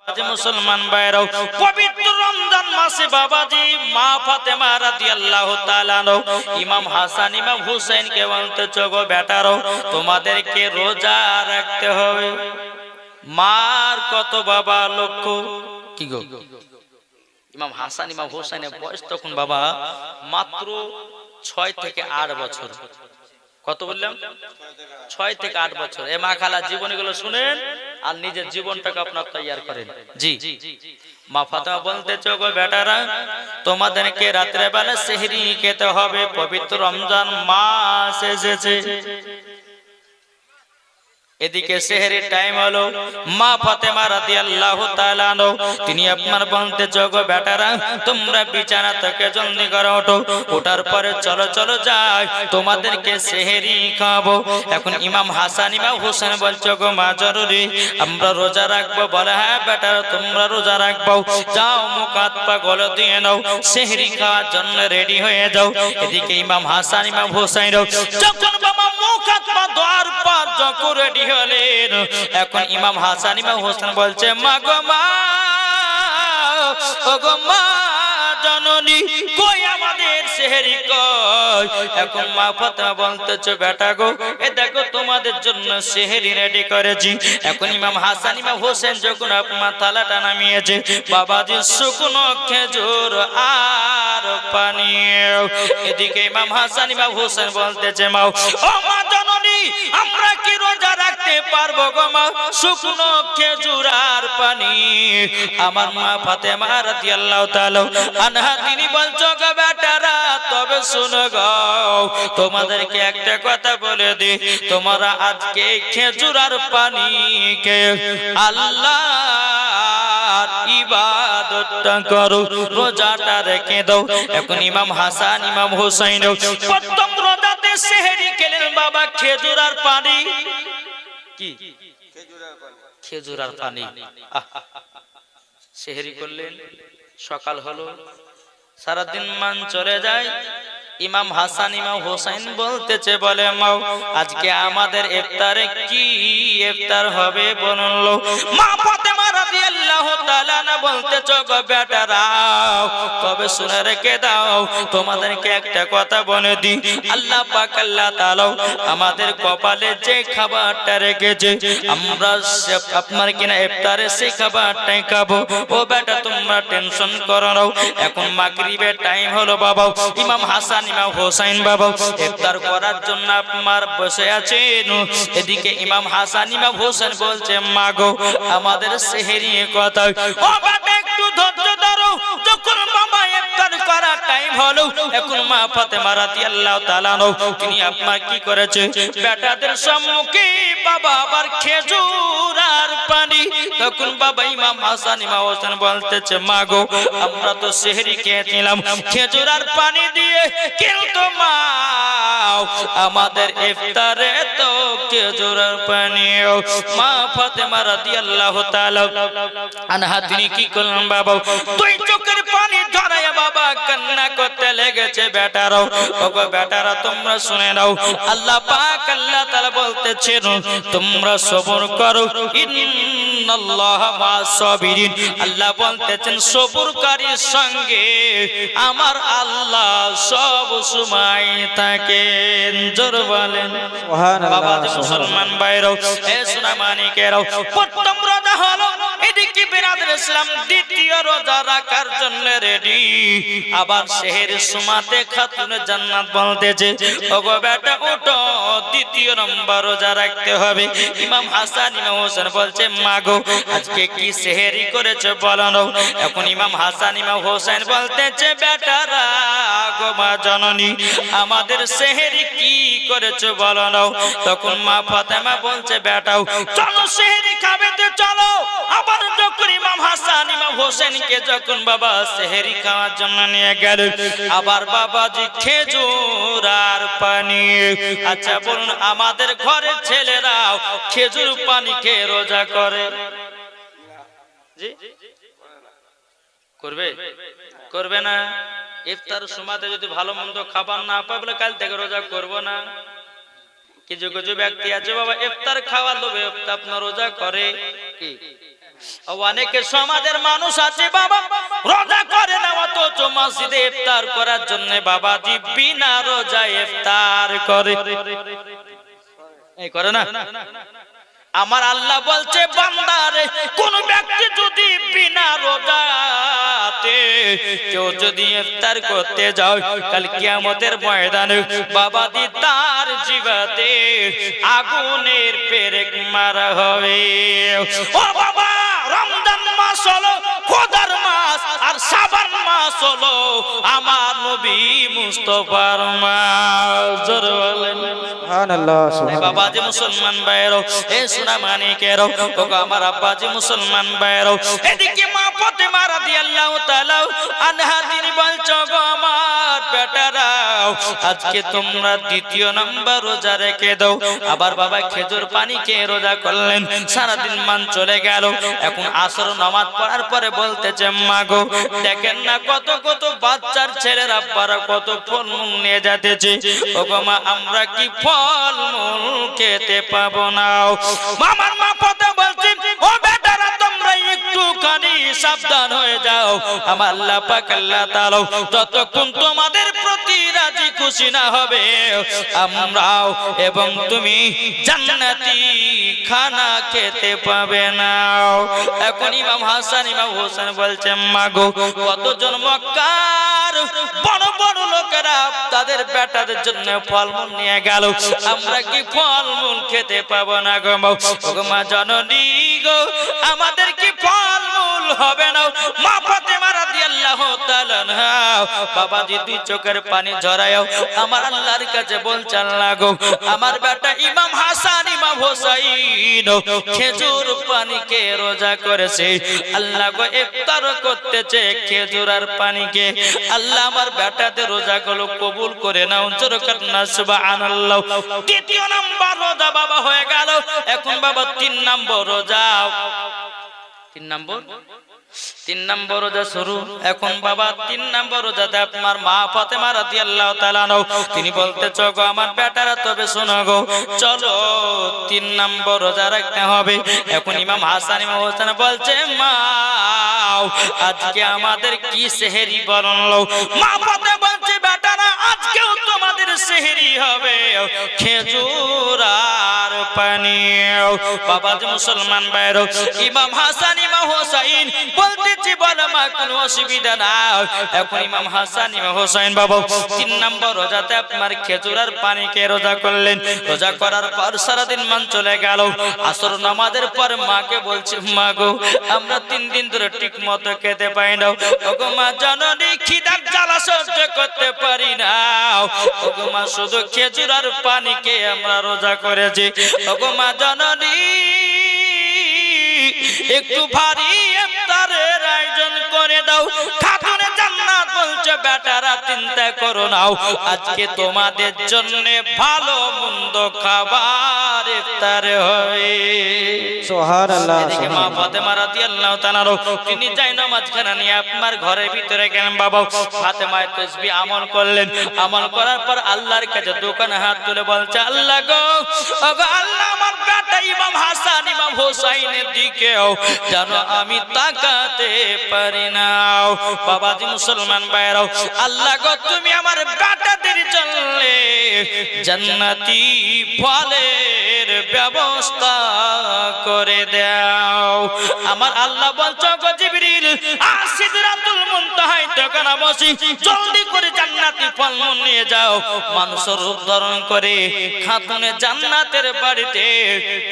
বাবাজি মুসলমান ভাইরাও, পবিত্র রমজান মাসে বাবাজি মা ফাতেমা রাদিয়াল্লাহু তাআলা ইমাম হাসান ইমাম হুসাইন কে বলতেছ গো বেটারো তোমাদেরকে রোজা রাখতে হবে। মার কত বাবা লক্ষ্য কি গো, ইমাম হাসান ইমাম হুসাইনের বয়স তখন বাবা মাত্র 6 থেকে 8 বছর। কত বললাম? 6 থেকে 8 বছর। এ মা খালা জীবনীগুলো শুনেন আর নিজের জীবনটাকে আপনার তৈয়ার করেন। জি মা ফাতেমা বলতেছ গো বেটারা তোমাদেরকে রাত্রে বেলা সেহরি খেতে হবে, পবিত্র রমজান মাস এসেছে। এদিকে সেহরির টাইম হলো, মা ফাতেমা রাদিয়াল্লাহু তাআলা তিনি আপনার বলতেছ গো বেটারা তোমরা বিছানা থেকে জলদি করে ওঠো, ওঠার পরে চলো চলো যাই তোমাদেরকে সেহরি খাবো। এখন ইমাম হাসান ইমাম হোসেন বলছো গো মা জরুরি আমরা রোজা রাখবো। বলে হ্যাঁ বেটারা তোমরা রোজা রাখবো, যাও মুখ হাত পা গলে দিয়ে নাও, সেহরি খাওয়ার জন্য রেডি হয়ে যাও। এদিকে ইমাম হাসান ইমাম হোসেন যখন বাবা মুখ হাত পা দোয়ার পর যখন রেডি হলেন, এখন ইমাম হাসান ইমাম হোসেন বলছে মা গো মা, ও গো মা জননী কই আমাদের সেহরি কই? এখন মা ফাতেমা বলতেছে বেটা গো এ দেখো তোমাদের জন্য সেহরি রেডি করেছি। এখন ইমাম হাসান ইমাম হোসেন যখন আপনার থালাটা নামিয়েছে বাবাজি শুকনো খেজুর আর পানি। এদিকে ইমাম হাসান ইমাম হোসেন বলতেছে মা ও মা জননী আমরা কি রোজা রাখতে পারবো গো মা, শুকনো খেজুর আর পানি। আমার মা ফাতেমা রাদিয়াল্লাহু তাআলা আনহা তিনি বলছো গো বেটারা তবে শুনো গো তোমাদেরকে একটা কথা বলে দি, তোমরা আজকে খেজুর আর পানি কে আল্লাহর ইবাদতটা করো, রোজাটা রেখে দাও। এখন ইমাম হাসান ইমাম হোসেন প্রথম রোজাতে সেহরি খেলেন বাবা খেজুর আর পানি। কি খেজুর আর পানি সেহরি করলেন। সকাল হলো, সারাদিন মান চলে যায়। ইমাম হাসান ইমাম হোসেন বলতেছে বলে মাও আজকে আমাদের ইফতারে কি ইফতার হবে বলল। মা ফাতেমা রাদিয়াল্লাহু তাআলা না বলতেছো গো বেটারা তবে শুনে রেখে দাও তোমাদেরকে একটা কথা বলে দি, আল্লাহ পাক আল্লাহ তাআলা আমাদের কপালে যে খাবারটা রেখেছে আমরা আপনার কিনা ইফতারে সেই খাবারটাই খাবো। ও বেটা তোমরা টেনশন করো না। এখন মাগরিবের টাইম হলো বাবা, ইমাম হাসান ইমাম হোসেন বাবা ইফতার করার জন্য আপনার বসে আছেন। এদিকে ইমাম হাসান ইমাম হোসেন বলছে মা গো আমাদের সেহরি কথা। ও বেটা একটু ধৈর্য ধরো, যখন বাবা ইফতার করার টাইম হলো এখন মা ফাতেমা রাদিয়াল্লাহু তাআলা তিনি আপনার কি করেছে বেটাদের সম্মুখে বাবা আবার খেজুর আর পানি। তখন বাবা ইমাম হাসান ইমাম হোসেন বলতেছে মা গো আমরা তো সেহরি খেয়েছিলাম খেজুর আর পানি দিয়ে, কিন্তু মা আমাদের ইফতারে তো খেজুর আর পানি। মা ফাতেমা রাদিয়াল্লাহু তাআলা আনহা তিনি কি করলেন বাবা দুই চোখের পানি ধরায়া বাবা কান্না করতে লেগেছে। বেটারা ও গো বেটারা তোমরা শুনে নাও, আল্লাহ পাক আল্লাহ তাআলা বলতেছেন তোমরা সবর করো, ইন্নাল্লাহা মা'আস সাবিরিন। আল্লাহ বলতেছেন সবরকারীর সঙ্গে আমার আল্লাহ সব সময় থাকেন। জোর বলেন সুবহানাল্লাহ। বাবা মুসলমান ভাইরাও এ সোনা মানিকেরাও প্রথম রোজা হলো, এদিকে বিরাদর ইসলাম দ্বিতীয় রোজা রাখার জন্য রেডি। আবার সেহরি সুমাতে খাতুনে জান্নাত বলতেছে ওগো বেটা ওঠো দ্বিতীয় নম্বর রোজা রাখতে হবে। ইমাম হাসান ইমাম হোসেন বলছে মা গো আজকে কি সেহরি করেছে বলো না। এখন ইমাম হাসান ইমাম হোসেন বলতেছে বেটারা গো মা জননী আমাদের সেহরি কি করেছে বলো না। তখন মা ফাতেমা বলছে বেটাও চলো সেহরি খাবে তো চলো। আবার যখন ইমাম হাসান ইমাম হোসেনকে যখন বাবা সেহরি খাওয়ার জন্য নিয়ে গেল, আবার বাবাজি খেজুর আর পানি। আচ্ছা বলুন আমাদের ঘরের ছেলেরাও খেজুর পানি খেয়ে রোজা করে? জি করবে? করবে না। ইফতার সময়তে যদি ভালো মন্দ খাবার না পায় বলে কাল থেকে রোজা করব না। কিছু কিছু ব্যক্তি আছে বাবা ইফতার খাওয়ার লোভে আপনার রোজা করে কি অনেকে সমাজের মানুষ আছে বাবা রোজা করে না, অথচ মসজিদে ইফতার করার জন্য বাবাজি বিনা রোজায় ইফতার করে। এই করে না? আমার আল্লাহ বলছে বান্দারে, কোন ব্যক্তি যদি বিনা রোজাতে কেউ যদি ইফতার করতে যায়, কাল কিয়ামতের ময়দানে বাবাজি তার জিভাতে আগুনের পেরেক মারা হবে। ও বাবা, রমজান মাস হলো খোদার মাস, আর শাবান মাস হলো আমার নবী মুস্তাফার মাস। জোরে বলেন সুবহানাল্লাহ। বাবাজি মুসলমান ভাইরা, এ সোনা মানিকেরা, ওগো আমার আব্বাজি মুসলমান ভাইরা, এদিকে মা ফাতেমা রাদিয়াল্লাহু তাআলা আনহা তিনি বলছো, গো আমার বেটারা, আজকে তোমরা দ্বিতীয় নাম্বার রোজা রেখে দাও। আবার বাবা খেজুর পানি খেয়ে রোজা করলেন, সারাদিন মান চলে গেল। এখন আসর নামাজ পড়ার পরে বলতেছে, মা গো দেখেন না কত কত বাচ্চার ছেলের আব্বারা কত ফলমূল নিয়ে যাতেছে, ওগো মা আমরা কি ফলমূল খেতে পাবো না? মামার মা পথে বলছে, ও বেটারা তোমরা একটুখানি সাবধান হয়ে যাও। আমার আল্লাহ পাক আল্লাহ তাআলা ততক্ষণ তোমাদের প্রতি রাজি খুশি না হবে, আমরাও এবং তুমি জান্নাতি খানা খেতে পাবে না। এখন ইমাম হাসান ইমাম হোসেন বলছে, মা গো কতজন মক্কার বড় বড় লোকেরা তাদের বেটাদের জন্য ফলমূল নিয়ে গেল, আমরা কি ফলমূল খেতে পাবো না গো? মা জননী গো, আমাদের কি ফলমূল হবে না? মা ফাতেমা রাদিয়াল্লাহু তাআলা আনহা বাবাজি দুই চোখের পানি ঝরায়ও আমার আল্লাহর কাছে বলছে, আল্লাহ গো আমার বেটা ইমাম হাসান ইমাম হোসাইন খেজুর পানিকে রোজা করেছে, আল্লাহ গো ইফতার করতেছে খেজুর আর পানিকে, আল্লাহ আমার বেটাদের রোজাগুলো কবুল করে নাও। জোরে করে না সুবহানাল্লাহ। দ্বিতীয় নাম্বার রোজা বাবা হয়ে গেল। এখন বাবা তিন নাম্বার রোজা, তিন নম্বর রোজা শুরু। এখন বাবা তিন নম্বর রোজাতে আপনার মা ফাতেমা রাদিয়াল্লাহু তাআলা তিনি বলতেছ, গো আমার বেটারা তবে শোনো গো, চলো তিন নম্বর রোজা রাখতে হবে। এখন ইমাম হাসান ইমাম হোসেন বলছে, মা আজকে আমাদের কি সেহরি বানালো? মা ফাতেমা বলছে, বেটারা আজকেও তোমাদের সেহরি হবে খেজুর আর পানি। বাবাজি মুসলমান ভাইরা, ইমাম হাসান ইমাম হোসেন বলতেছি, বলো মা কোনো অসুবিধা না। এখন ইমাম হাসান ইমাম হোসেন বাবা তিন নম্বর রোজাতে আপনার খেজুর আর পানিকে রোজা করলেন। রোজা করার পর সারাদিন মান চলে গেল। আসর নামাজের পর মাকে বলছে, মা গো আমরা 3 দিন ধরে ঠিক মতো খেতে পাই না, ওগো মা জননী খিদার জ্বালা সহ্য করতে পারি না, ওগো মা শুধু খেজুর আর পানিকে আমরা রোজা করেছি, ওগো মা জননী একটু ভারী ইফতারের আয়োজন করে দাও। খাতুনে জান্নাত বলছে, বেটারা চিন্তা করো নাও, আজকে তোমাদের জন্য ভালো মন্দ খাবার ইফতারে হবে। সুবহানাল্লাহ। এদিকে মা ফাতেমা রাদিয়াল্লাহু তাআলা তিনি যাই নামাজখানা নিয়ে আপনার ঘরের ভিতরে গেলেন। বাবা ফাতেমা তাসবিহ আমল করলেন। আমল করার পর আল্লাহর কাছে দোকানে হাত তুলে বলছে, আল্লাহ গো, ওগো আল্লাহ আমার বেটা ইমাম হাসান ইমাম হোসেনের দিকেও যেন আমি তাকাতে পারি না। বাবাজি মুসলমান ভাইরাও, আল্লাহ গো তুমি আমার বেটাদের জন্য জান্নাতি ফলের ব্যবস্থা করে দাও। আমার আল্লাহ বলছো, গো জিবরিল সিদরাতুল মুনতাহায় তখন বসি, জলদি করে জান্নাতি ফলমূল নিয়ে যাও। মানুষের রূপ ধারণ করে খাতুনে জান্নাতের বাড়িতে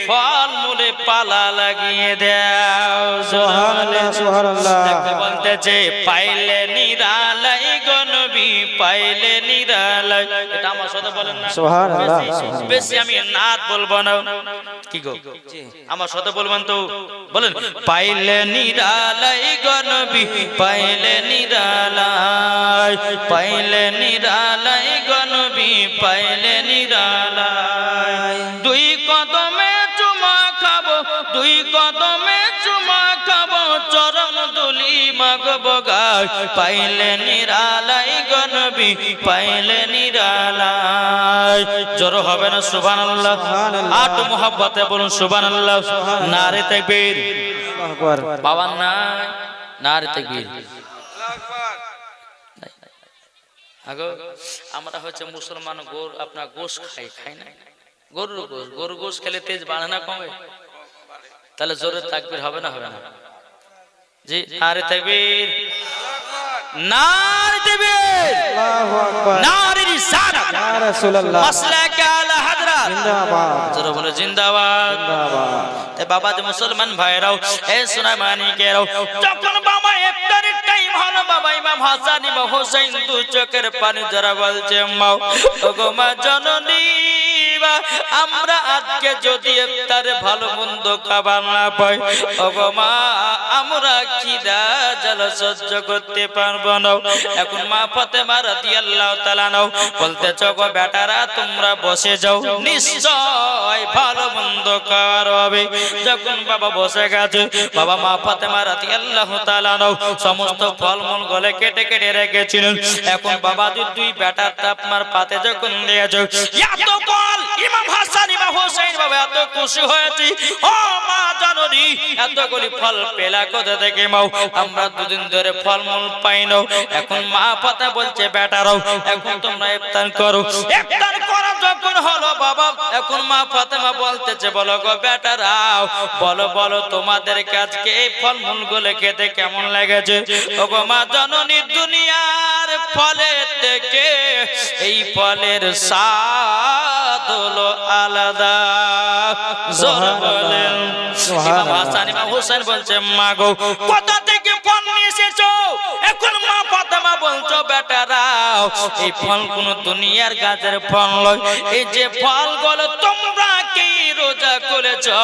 ফলমূলে পালা লাগিয়ে দাও। সুবহানাল্লাহ সুবহানাল্লাহ। বলতেছে, পাইলে নিরালাই গো নবী, পাইলে নিরালাই। এটা আমার সাথে বলেন না? সুবহানাল্লাহ। বেশি আমি নাত বলবো না, কি গো আমার সাথে বলবেন তো? বলেন, পাইলে নিরালাই গো নবী, পাইলে নিরালাই, পাইলে নিরালাই গো নবী, পাইলে নিরালাই। দুই কদমে চুমা খাবো, দুই কদমে চুমা খাবো, চরণ দুলি মাগবো গায়, পাইলে নিরালাই গো নবী, পাইলে নিরালাই। জোর হবে না সুবহানাল্লাহ? আট মুহাব্বতে বলুন সুবহানাল্লাহ। নারে তাকবীর। আকবার বাবার নাই নারে তাকবীর। আগো আমরা হচ্ছে মুসলমান গরু আপনার গোশ খাই না, গরুর গোশ খেলে তেজ বাড়ে না কমে? তাহলে জোরে তাকবীর হবে না হবে না? জি নারে তাকবীর, নারে তাকবীর, আল্লাহু আকবার নারে রিসালাত, ইয়া রাসূলুল্লাহ মাসলাক আলা হযরত জিন্দাবাদ জোরে বলে জিন্দাবাদ। জিন্দাবাদ তে বাবা যে মুসলমান ভাইরাও এ সোনা মানিকেরাও, যখন বাবা ইফতারের টাইম হলো, বাবা ইমাম হাসান ইমাম হোসেন দু চোখের পানি যারা বলছে মাও ওগো মা জননী, আমরা আজকে যদি ইফতারে ভালো মন্দ খাবার না পাই, ওগো মা আমরা খিদা জ্বালা সহ্য করতে পারবো না। এখন মা ফাতেমা রাদিয়াল্লাহু তাআলা নাও বলতেছ গো বেটারা তোমরা বসে যাও, নিশ্চয় ভালো মন্দ খাওয়ার হবে। যখন বাবা বসে গেছে, বাবা মা ফাতেমা রাদিয়াল্লাহু তাআলা নাও সমস্ত ফলমূল গলে কেটে কেটে রেখেছিলেন। এখন বাবা দুই বেটারটা আপনার পাতে যখন দিয়েছে, এত ফল ইমাম হাসান ইমাম হোসেন বাবা এত খুশি হয়েছি, ও মা জননী এতগুলি ফল পেলা কোথা থেকে মাও? আমরা দুদিন ধরে ফলমূল পাই না। এখন মা ফাতেমা বলছে বেটারাও এখন তোমরা ইফতার করো। ইফতার করা যখন হলো বাবা, এখন মা ফাতেমা বলতেছে বলো গো বেটারাও, বলো বলো তোমাদের আজকে এই ফলমূল গুলো খেতে কেমন লেগেছে? ও গো মা জননী দুনিয়ার ফলের থেকে এই ফলের স্বাদ হলো আলাদা। জোর বলেন। ইমাম হাসান ইমাম হোসেন বলছে মা গো কোথা থেকে ফল নিয়ে এসেছো? এখন মা ফাতেমা বলছো বেটারাও এই ফল কোন দুনিয়ার গাছের ফল নয়, এই যে ফলগুলো তোমরা কি রোজা করেছো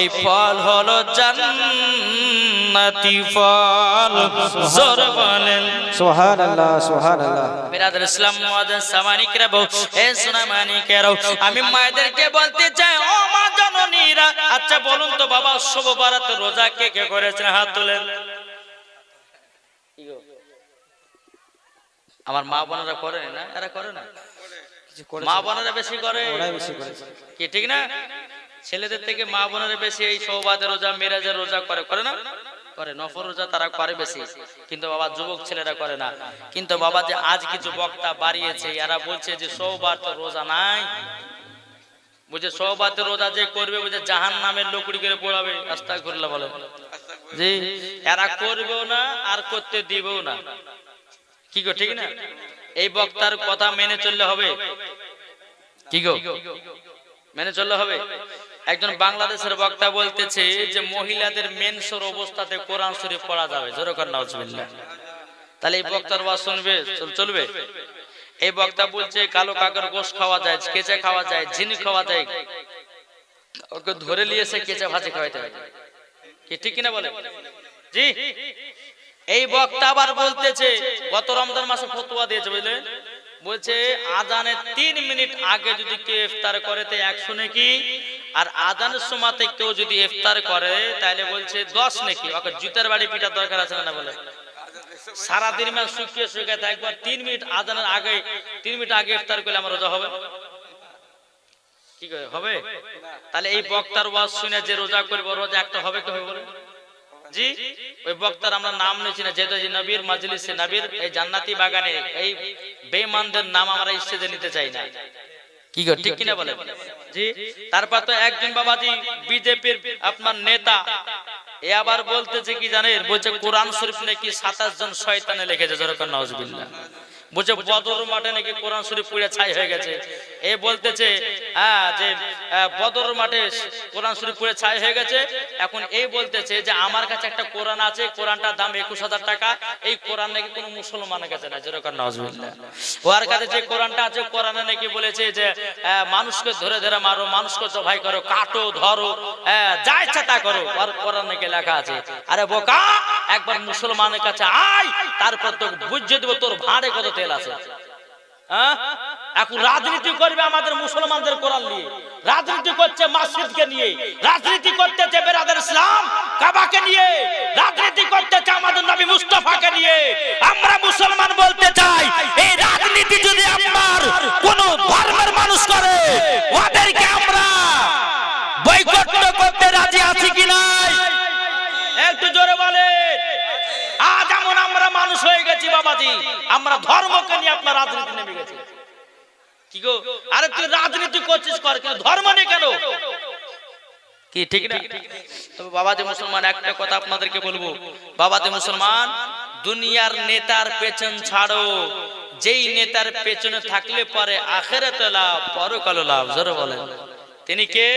এই ফল হলো জান্নাতি ফল। জোর বলেন সুবহানাল্লাহ সুবহানাল্লাহ। বিরাদর ইসলাম মুআজ্জিন সামানিকরা বউ এ সোনা মানিকেরাও, আমি মায়েদেরকে বলতে চাই ও মা জননীরা, আচ্ছা বলুন তো বাবা শুভ বারাতে রোজা কে কে করেছেন? হাত তোলেন। আমার মা বোনেরা করে না? এরা করে না? মা বোনেরা বেশি করে কি ঠিক না? ছেলেদের থেকে মা বোনেরা বেশি এই সওবাতের রোজা মিরাজের রোজা করে না? করে নফল রোজা তারা করে বেশি, কিন্তু বাবা যুবক ছেলেরা করে না। কিন্তু বাবা যে আজ কিছু বক্তা বাড়িয়েছে, এরা বলছে যে সওবাত রোজা নাই, বুঝে সওবাতের রোজা যে করবে বুঝে জাহান্নামের লকড়ি করে পোড়াবে। আস্তাগফিরুল্লাহ বলে জি, এরা করবেও না আর করতে দিবেও না। কি গো ঠিক না? এই বক্তার কথা মেনে চললে হবে? কি গো মেনে চললে হবে? একজন বাংলাদেশের বক্তা বলতেছে যে মহিলাদের মেনসের অবস্থাতে কোরআন শরীফ পড়া যাবে। জোরে করে নাউজুবিল্লাহ। তাহলে এই বক্তার ওয়াজ শুনবে চলবে? এই বক্তা বলছে কালো কাকের গোশত খাওয়া যায়, কেঁচা খাওয়া যায়, ঝিনুক খাওয়া যায়, ওকে ধরে নিয়েছে কেঁচা ভাজি খাওয়াইতে হবে। কি ঠিক কিনা বলে? জি। এই বক্তা আবার বলতেছে গত রমজান মাসে ফতোয়া দিয়েছে বুঝলেন, বলছে আজানের 3 মিনিট আগে যদি কেউ ইফতার করে তো 100 নেকি, আর আজানের সময়তে কেউ যদি ইফতার করে তাহলে বলছে 10 নেকি। ওকে জুতার বাড়ি পিটার দরকার আছে না বলে? সারা দিন মা শুকিয়ে শুকিয়ে একবার 3 মিনিট আজানের আগে 3 মিনিট আগে ইফতার করলে আমার রোজা হবে? কি করে হবে? তাহলে এই বক্তার ওয়াজ শুনে যে রোজা করবে রোজা একটা হবে কি হবে বলে? জি। ওই বক্তার আমরা নাম নিয়েছি না, যেহেতু নবীর মাজলিসে নবীর এই জান্নাতি বাগানে এই বেঈমানদের নাম আমরা স্টেজে নিতে চাই না। কি গো ঠিক কিনা বলে? জি। তারপর তো একজন বাবাজি বিজেপির আপনার নেতা এ আবার বলতেছে কি জানেন, বলছে কোরআন শরীফ নাকি 27 জন শয়তানে লিখেছে। জোরে করে নাউজুবিল্লাহ। বলছে বদর মাঠে নাকি কোরআন শরীফ পুড়ে ছাই হয়ে গেছে। এ বলতেছে যে বদর মাঠে কোরআন শরীফ পুড়ে ছাই হয়ে গেছে। এখন এই বলতেছে যে আমার কাছে একটা কোরআন আছে, কোরআনটার দাম 21,000 টাকা, এই কোরআন নাকি কোনো মুসলমানের কাছে না। জোরে করে নাউজুবিল্লাহ। ওর কাছে যে কোরআনটা আছে কোরআনে নাকি বলেছে যে মানুষকে ধরে ধরে মারো, মানুষকে জবাই করো, কাটো, ধরো, যা ইচ্ছা তা করো, আর কোরআন নাকি লেখা আছে। আরে বোকা, একবার মুসলমানের কাছে আয়, তারপর তো বুঝিয়ে দেব তোর ভাড়ে কত তেল আছে। এখন রাজনীতি করবে আমাদের মুসলমানদের কোরআন নিয়ে, রাজনীতি করছে মসজিদকে নিয়ে, রাজনীতি করতেছে বিরাদর ইসলাম কাবাকে নিয়ে, রাজনীতি করতেছে আমাদের নবী মুস্তাফাকে নিয়ে। আমরা মুসলমান বলতে চাই এই রাজনীতি যদি আমার কোন ধর্মের মানুষ করে ওদেরকে আমরা বয়কট করতে রাজি আছি কি নাই? আমরা মানুষ হয়ে গেছি বাবাজি, আমরা ধর্মকে নিয়ে আপনার রাজনীতি নেমে গেছি। কি গো, আরে তুই রাজনীতি করছিস কর, কিন্তু ধর্ম নিয়ে কেন? কি ঠিক না? তবে বাবাজি মুসলমান, একটা কথা আপনাদেরকে বলবো, বাবাজি মুসলমান, দুনিয়ার নেতার পেছন ছাড়ো, যেই নেতার পেছনে থাকলে পরে আখিরাতে লাভ, পরকালে লাভ। জোরে বলেন, তিনি কে?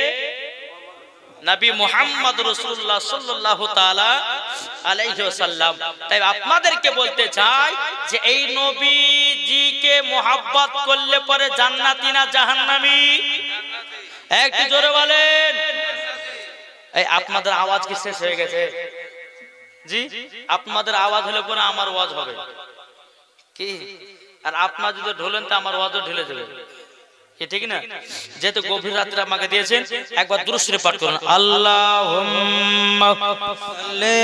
নবী মুহাম্মদ রাসূলুল্লাহ সাল্লাল্লাহু তাআলা আলাইহি ওয়াসাল্লাম। তাই আপনাদেরকে বলতে চাই যে এই নবীজিকে মোহাব্বত করলে পরে জান্নাতি না জাহান্নামী? একটু জোরে বলেন। এই আপনাদের আওয়াজ কি শেষ হয়ে গেছে? জি, আপনাদের আওয়াজ হলে পরে আমার ওয়াজ হবে কি? আর আপনারা যদি ঢোলেন তো আমার ওয়াজও ঢেলে যাবে, কি ঠিক না? যেহেতু গভীর রাত্রে আমাকে দিয়েছেন, একবার দুরূদ শরীফ পাঠ করুন। আল্লাহুম্মা সাল্লি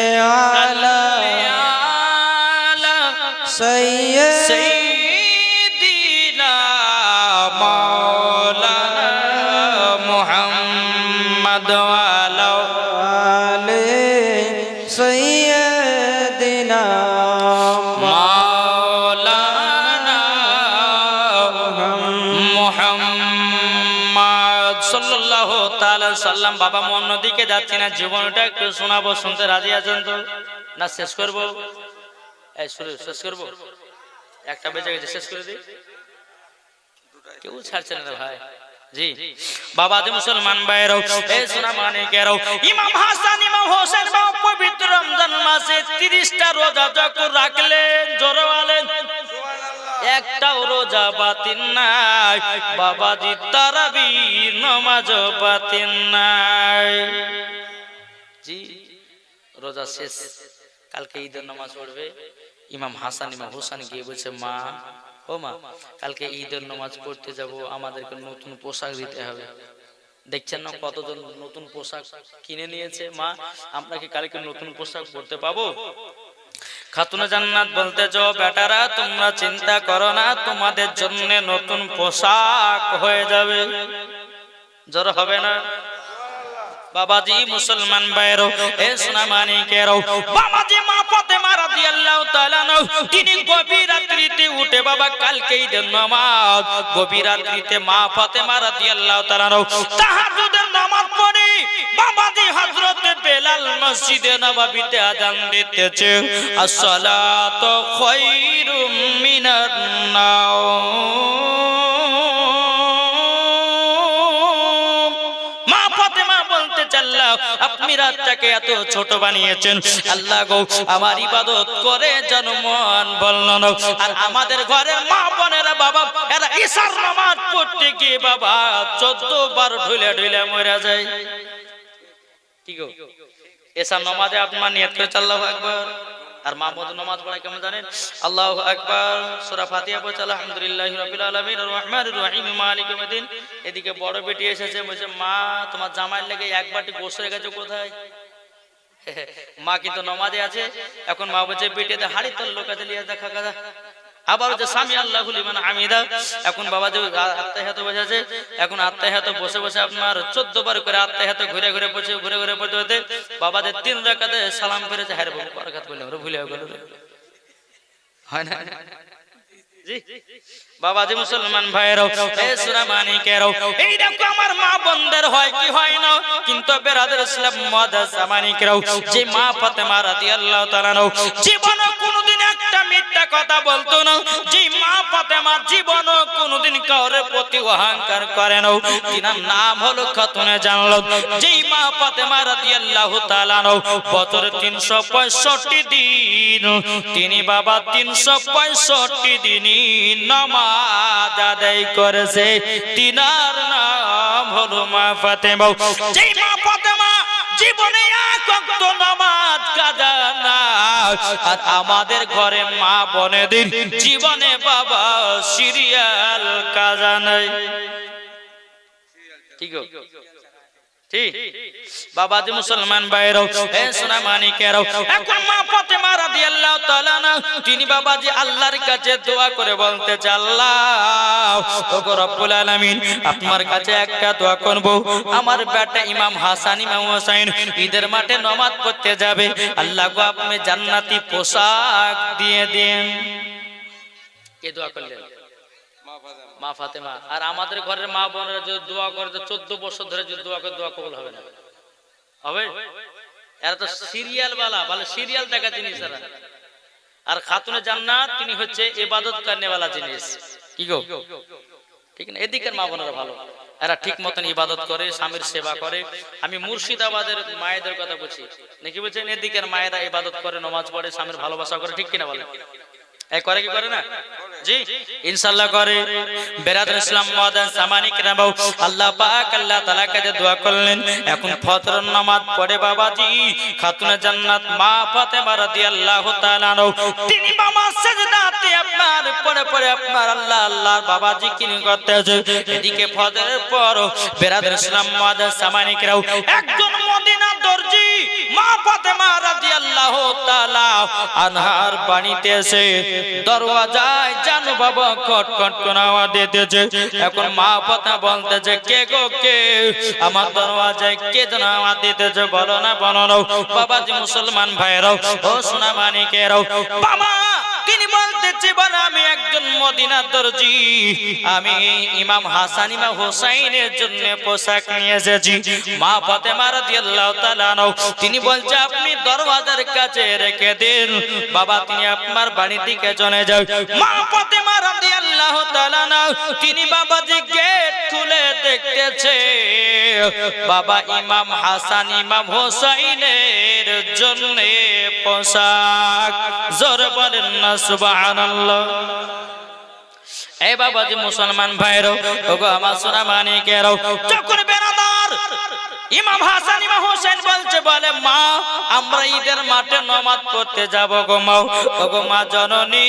আলা সাইয়্যিদিনা মাওলানা মুহাম্মদ ওয়া আলা আলে সাইয়্যিদিনা মাওলানা মুহাম্মদ সাল্লাল্লাহু তাআলা সাল্লাম। বাবা অন্যদিকে যাচ্ছি না, জীবনটা একটু শোনাবো, শুনতে রাজি আছেন তো? না শেষ করবো? এই শুরু শেষ করবো, একটা বেজে গেছে, শেষ করে দিই। কেউ ছাড়ছে না ভাই। জি বাবা যে মুসলমান ভাইরাও, এই সোনা মানিকেরাও, ইমাম হাসান ইমাম হোসেন বাবা পবিত্র রমজান মাসে 30টা রোজা যখন রাখলেন, জোরে বলেন একটাও রোজা বাতিল নাই। বাবাজি তারাবি নামাজ বাতিল নাই। জি রোজা শেষ, কালকে ঈদের নামাজ পড়বে। ইমাম হাসান ইমাম হোসেন গিয়ে বলছে, মা ও মা, কালকে ঈদের নামাজ পড়তে যাব, আমাদেরকে নতুন পোশাক দিতে হবে। দেখছেন না কতজন নতুন পোশাক কিনে নিয়েছে। মা আমরা কি কালকে নতুন পোশাক পরতে পাবো? খাতুনে জান্নাত বলতেছো, বেটারা তোমরা চিন্তা করো না, তোমাদের জন্য নতুন পোশাক হয়ে যাবে। জ্বর হবে না বাবাজি মুসলমান ভাইরো, এ সোনা মানিকেরও, বাবাজি মা ফাতেমা রাদিয়াল্লাহু তাআলা তিনি গভীর রাত্রিতে উঠে, বাবা কালকে ঈদের নামাজ, গভীর রাত্রিতে মা ফাতেমা রাদিয়াল্লাহু তাআলা তাহাজ্জুদের নামাজ পড়ে বাবাজি হযরত বেলাল মসজিদে নববীতে আযান দিতেছে, আসসালাতু খায়রুম মিনান নাওম। আপনি রাতটাকে এত ছোট বানিয়েছেন, আল্লাহ গো আমার ইবাদত করে যেন মন বলল না। আর আমাদের ঘরের মা বোনেরা বাবা, এরা ঈশার নামাজ পড়তে গিয়ে বাবা 14 বার ঢুলে ঢুলে মরে যায়। কি গো, ঈশার নামাজে আপনার নিয়ত করে আল্লাহু আকবার। আর মাহমুদ নামাজ পড়া কেমন জানেন? আল্লাহু আকবার, সূরা ফাতিহা পড়ে আলহামদুলিল্লাহি রাব্বিল আলামিন আর রহমানির রহিম মালিক ইয়াউমিদ্দিন। এদিকে বড় বেটি এসেছে, বলছে মা তোমার জামাইয়ের লেগে এক বাটি গোশত রেখেছো কোথায়? মা কিন্তু নামাজে আছে। এখন মা বলছে বেটিতে হাড়ি তোর লোক আছে, লিয়ে দেখা কথা। আবার যে সামি আল্লাহু লিমান হামিদা, এখন বাবা যে আত্তাহিয়াত বসেছে, এখন আত্তাহিয়াত বসে বসে আপনার 14 বার করে আত্তাহিয়াত ঘুরে ঘুরে পড়ছে, ঘুরে ঘুরে পড়তে হতে বাবা যে 3 রাকাতে সালাম ফিরেছে। হ্যাঁ বাবু বরকত বললাম রে, ভুলে গেল রে, হয় না? জি বাবাজি মুসলমান ভাইরাও, এ সূরা মানিকেরাও, এই দেখো আমার মা বোনদের হয় কি হয় না, কিন্তু বেরাদার ইসলাম মুআদ্দাস মানিকেরাও, যে মা ফাতেমা রাদিয়াল্লাহু তাআলা জীবনে কোনোদিন একটা মিথ্যা কথা বলতো না, যে মা ফাতেমা জীবনে কোনোদিন কাউরে প্রতি অহংকার করে না। তিনার নাম হলো খাতুনে জান্নাত। যে মা ফাতেমা রাদিয়াল্লাহু তাআলা বছরে 365 দিন তিনি বাবা 365 দিনই নামাজ আদায় করেছে। তিনার নাম হলো মা ফাতেমা। যেই মা ফাতেমা জীবনে এক ওয়াক্ত নামাজ কাজা না, আর আমাদের ঘরে মা বোনেদের জীবনে বাবা সিরিয়াল কাজা নাই। ঠিক ঠিক বাবাজি মুসলমান ভাইরাও, এ সোনা মানিকেরাও, এখন মা ফাতেমা রাদিয়াল্লাহু তাআলা না তিনি বাবাজি আল্লাহর কাছে দোয়া করে বলতেছে আল্লাহ ওগো রব্বুল আলামিন আপনার কাছে একটা দোয়া করব আমার বেটা ইমাম হাসান ইমাম হোসেন ঈদের মাঠে নামাজ পড়তে যাবে আল্লাহ গো আপনি জান্নাতি পোশাক দিয়ে দেন কে দোয়া করলেন মা ফাতেমা আর আমাদের ঘরের মা বোনেরা যদি দোয়া করে তো 14 বছর ধরে যদি দোয়া করে দোয়া কবুল হবে না হবে এরা তো সিরিয়াল वाला বলে সিরিয়াল দেখা জিনিস এরা আর খাতুনে জান্নাত তিনি হচ্ছে ইবাদত করনে वाला জিনিস কি গো ঠিক না এদিকের মা বোনেরা ভালো এরা ঠিক মতন ইবাদত করে স্বামীর সেবা করে আমি মুর্শিদাবাদের মায়েদের কথা বলছি নাকি বলছেন এদিকের মায়েরা ইবাদত করে নামাজ পড়ে স্বামীর ভালোবাসা করে ঠিক কিনা বলেন এই করে কি করে না জি ইনশাআল্লাহ করে বেরাদর ইসলাম মুআদ্দিন সামানি কিরাম আল্লাহ পাক আল্লাহ তাআলা কাছে দোয়া করলেন এখন ফজর নামাজ পড়ে বাবাজি খাতুনে জান্নাত মা ফাতেমা রাদিয়াল্লাহু তাআলা তিনি বাবা সিজদাতে আপনার পড়ে আপনার আল্লাহ আল্লাহ বাবাজি কি করতেছে এদিকে ফজরের পর বেরাদর ইসলাম মুআদ্দিন সামানি কিরাম একজন মদিনা দর্জি মা ফাতেমা রাদিয়াল্লাহু তাআলা আনহার বাণীতে এসে দরওয়াজায় জানো বাবা খটখট করে আওয়াজ দিতেছে এখন মা ফাতেমা বলতেছে কে গো কে আমার দরওয়াজায় কে যেন আওয়াজ দিতেছে বলো না বাবাজি মুসলমান ভাইরাও ও সোনা মানিকেরাও বাবা তিনি বলতেছে বলে আমি একজন মদিনা দর্জি আমি ইমাম হাসান ইমাম হোসেনের জন্য পোশাক নিয়ে এসেছি মা ফাতেমা রাদিয়াল্লাহু তাআলা তিনি বলছে আপনি দরওয়াজার কাছে রেখে দিন বাবা তিনি আপনার বাড়ি দিকে চলে যাও মা ফাতেমা রাদিয়াল্লাহু তাআলা তিনি বাবাজি গেট খুলে দেখতেছে বাবা ইমাম হাসান ইমাম হোসেনের জন্য পোশাক জোরে বলেন না সুবহানাল্লাহ এই বাবাজি মুসলমান ভাইরো ওগো আমার সোনা মানিকেরাও যখন বেরাদার ইমাম হাসান ইমাম হোসেন বলছে বলে মা আমরা ঈদের মাঠে নামাজ পড়তে যাব গো মা ওগো মা জননী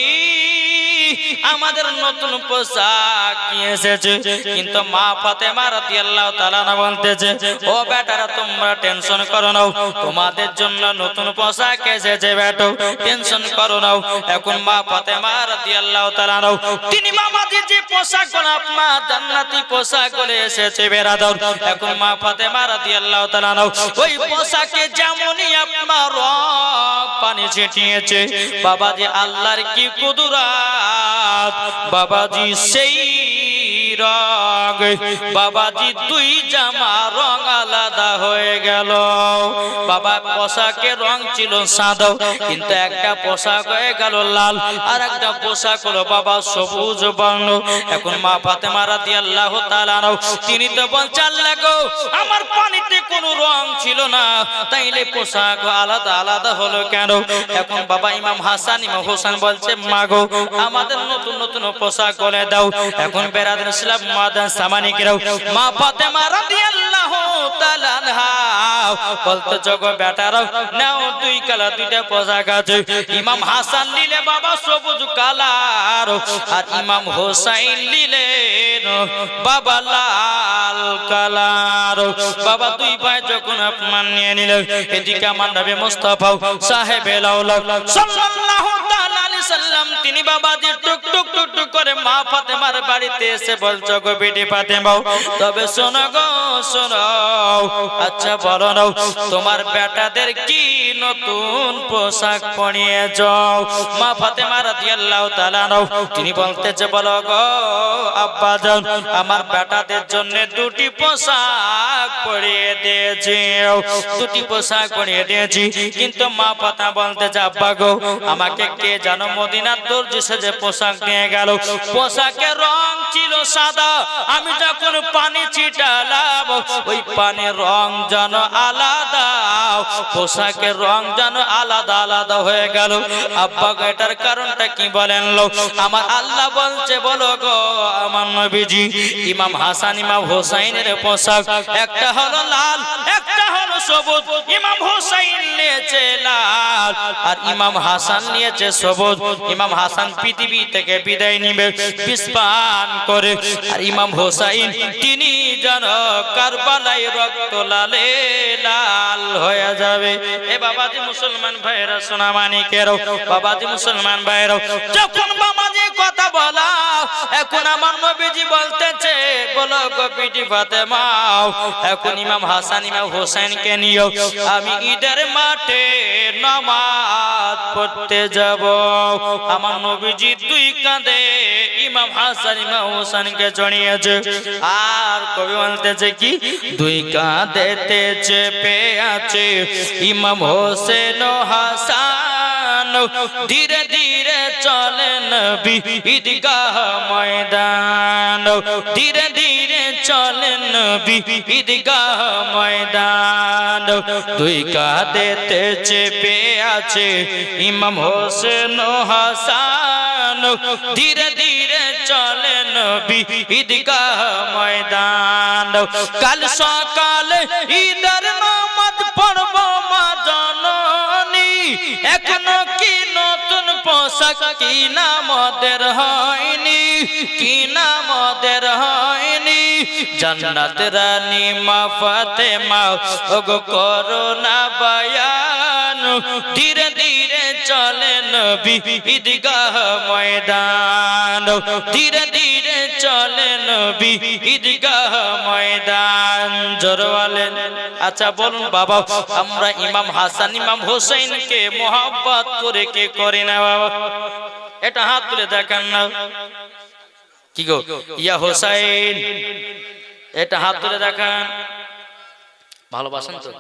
আমাদের নতুন পোশাক এসেছে কিন্তু মা ফাতেমা রাদিয়াল্লাহু তাআলা বলতেছে ও বেটারা তোমরা টেনশন করো না তোমাদের জন্য নতুন পোশাক এসেছে বেটো টেনশন করো না এখন মা ফাতেমা রাদিয়াল্লাহু তাআলা তিনি বাবাজি যে পোশাক গুলো আপনার জান্নাতি পোশাক গুলো এসেছে বেরাদর এখন মা ফাতেমা রাদিয়াল্লাহু তাআলা ওই পোশাকে যেমনই আপনার রং পানি ছিটিয়েছে বাবাজি আল্লাহর কি কুদরত বাবাজি সেই রং বাবাজি দুই জামা রং আলাদা হয়ে গেল বাবা পোশাকের রং ছিল সাদা কিন্তু একটা পোশাক হয়ে গেল লাল আর একটা পোশাক হলো বাবা সবুজ বর্ণ এখন মা ফাতেমা রাদিয়াল্লাহু তাআলা তিনি তো বলছেন আল্লাহ গো আমার পানিতে কোনো রং ছিল না তাইলে পোশাক আলাদা আলাদা হলো কেন এখন বাবা ইমাম হাসান ইমাম হোসেন বলছে মা গো আমাদের নতুন নতুন পোশাক গলে দাও এখন বেরাদর ইসলাম মুআদ্দিন সামানি কিরাম মা ফাতেমা রাদিয়াল্লাহু তাআলা আনহা বলতে জগো বেটারা নাও দুই কালার দুইটা পোশাক আছে ইমাম হাসান নিলে বাবা সবুজ কালার আর ইমাম হোসেন নিলেন বাবা লাল কালার বাবা দুই ভাই যখন আপমান নিয়ে নিলেন এদিকে আমার নবী মুস্তাফা সাহেবে লাউলা সাল্লাল্লাহু তাআলা আলাইহি সাল্লাম তিনি বাবাজি টুক টুক টুক টুক করে মা ফাতেমার বাড়িতে এসে বলছো গো বেটি ফাতেমা তবে শোনো গো শোনো আচ্ছা বলো না তোমার বেটাদের কি নতুন পোশাক পরিয়ে যাও মা ফাতেমা রাদিয়াল্লাহু তাআলা তিনি বলতেছে বলো গো আব্বা জান আমার বেটাদের জন্য দুটি পোশাক পরিয়ে দিয়েছি দুটি পোশাক পরিয়ে দিয়েছি কিন্তু মা ফাতেমা বলতেছে আব্বা গো আমাকে কে জানো মদিনার দর্জি সেজে পোশাক নিয়ে গেল পোশাকের রং ছিল সাদা আমি যখন পানি ছিটালাম ওই পানির রং যেন আলাদা পোশাকের রং যেন আলাদা আলাদা হয়ে গেল আব্বা গো এটার কারণটা কি বলেন লো আমার আল্লাহ বলছে বলো গো আমার নবীজি ইমাম হাসান ইমাম হোসেনের পোশাক একটা হলো লাল একটা হলো সবুজ ইমাম হোসেন নিয়েছে লাল আর ইমাম হাসান নিয়েছে সবুজ ইমাম হাসান পৃথিবী থেকে বিদায় নিবে বিস্পান করে, আর ইমাম হোসাইন তিনি যেন কারবালায় রক্ত লালে লাল হয়ে যাবে। এ বাবাজি মুসলমান ভাইরা, সোনা মানিকেরও বাবাজি মুসলমান ভাইরাও, যখন বাবাজি কথা বলা, এখন আমার নবীজি বলতেছে বলো গো বিটি ফাতেমা, এখন ইমাম হাসান ইমাম হোসেনকে নিও আমি ঈদের মাঠে নামাজ পড়তে যাব। আমার নবীজি দুই কাঁধে ইমাম হাসান ইমাম হোসেনকে জড়িয়েছে, আর কবি বলতেছে কি দুই কাঁধেতে চেপে আছে ইমাম হোসেন ও হাসান, ধীরে ধীরে চলেন নবী ঈদগাহ ময়দান, ধীরে ধীরে চলেন নবী ঈদগাহ ময়দান, দুই কাঁধেতে চেপে আছে ইমাম হোসেন ও হাসান, ধীরে ধীরে চলেন নবী ঈদগাহ ময়দান। কাল সকালে ঈদের নামাজ পড়ব মা জননী, এখনো কি নতুন পোশাক কিনা মদের হয়নি, কিনা মদের হয়নি, জান্নাত রানী মা ফাতেমা ওগো করোনা বায়ান, ধীরে ধীরে চলেন নবী ঈদগাহ ময়দান, ধীরে ধীরে চলেন নবী ঈদগাহ ময়দান। জোরওয়ালেন আচ্ছা বলুন বাবা, আমরা ইমাম হাসান ইমাম হোসেনকে মোহাব্বত করে কে করে না বাবা? এটা হাত তুলে দেখেন না, কি গো ইয়া হোসেন, এটা হাত তুলে দেখান, ভালোবাসেন তো?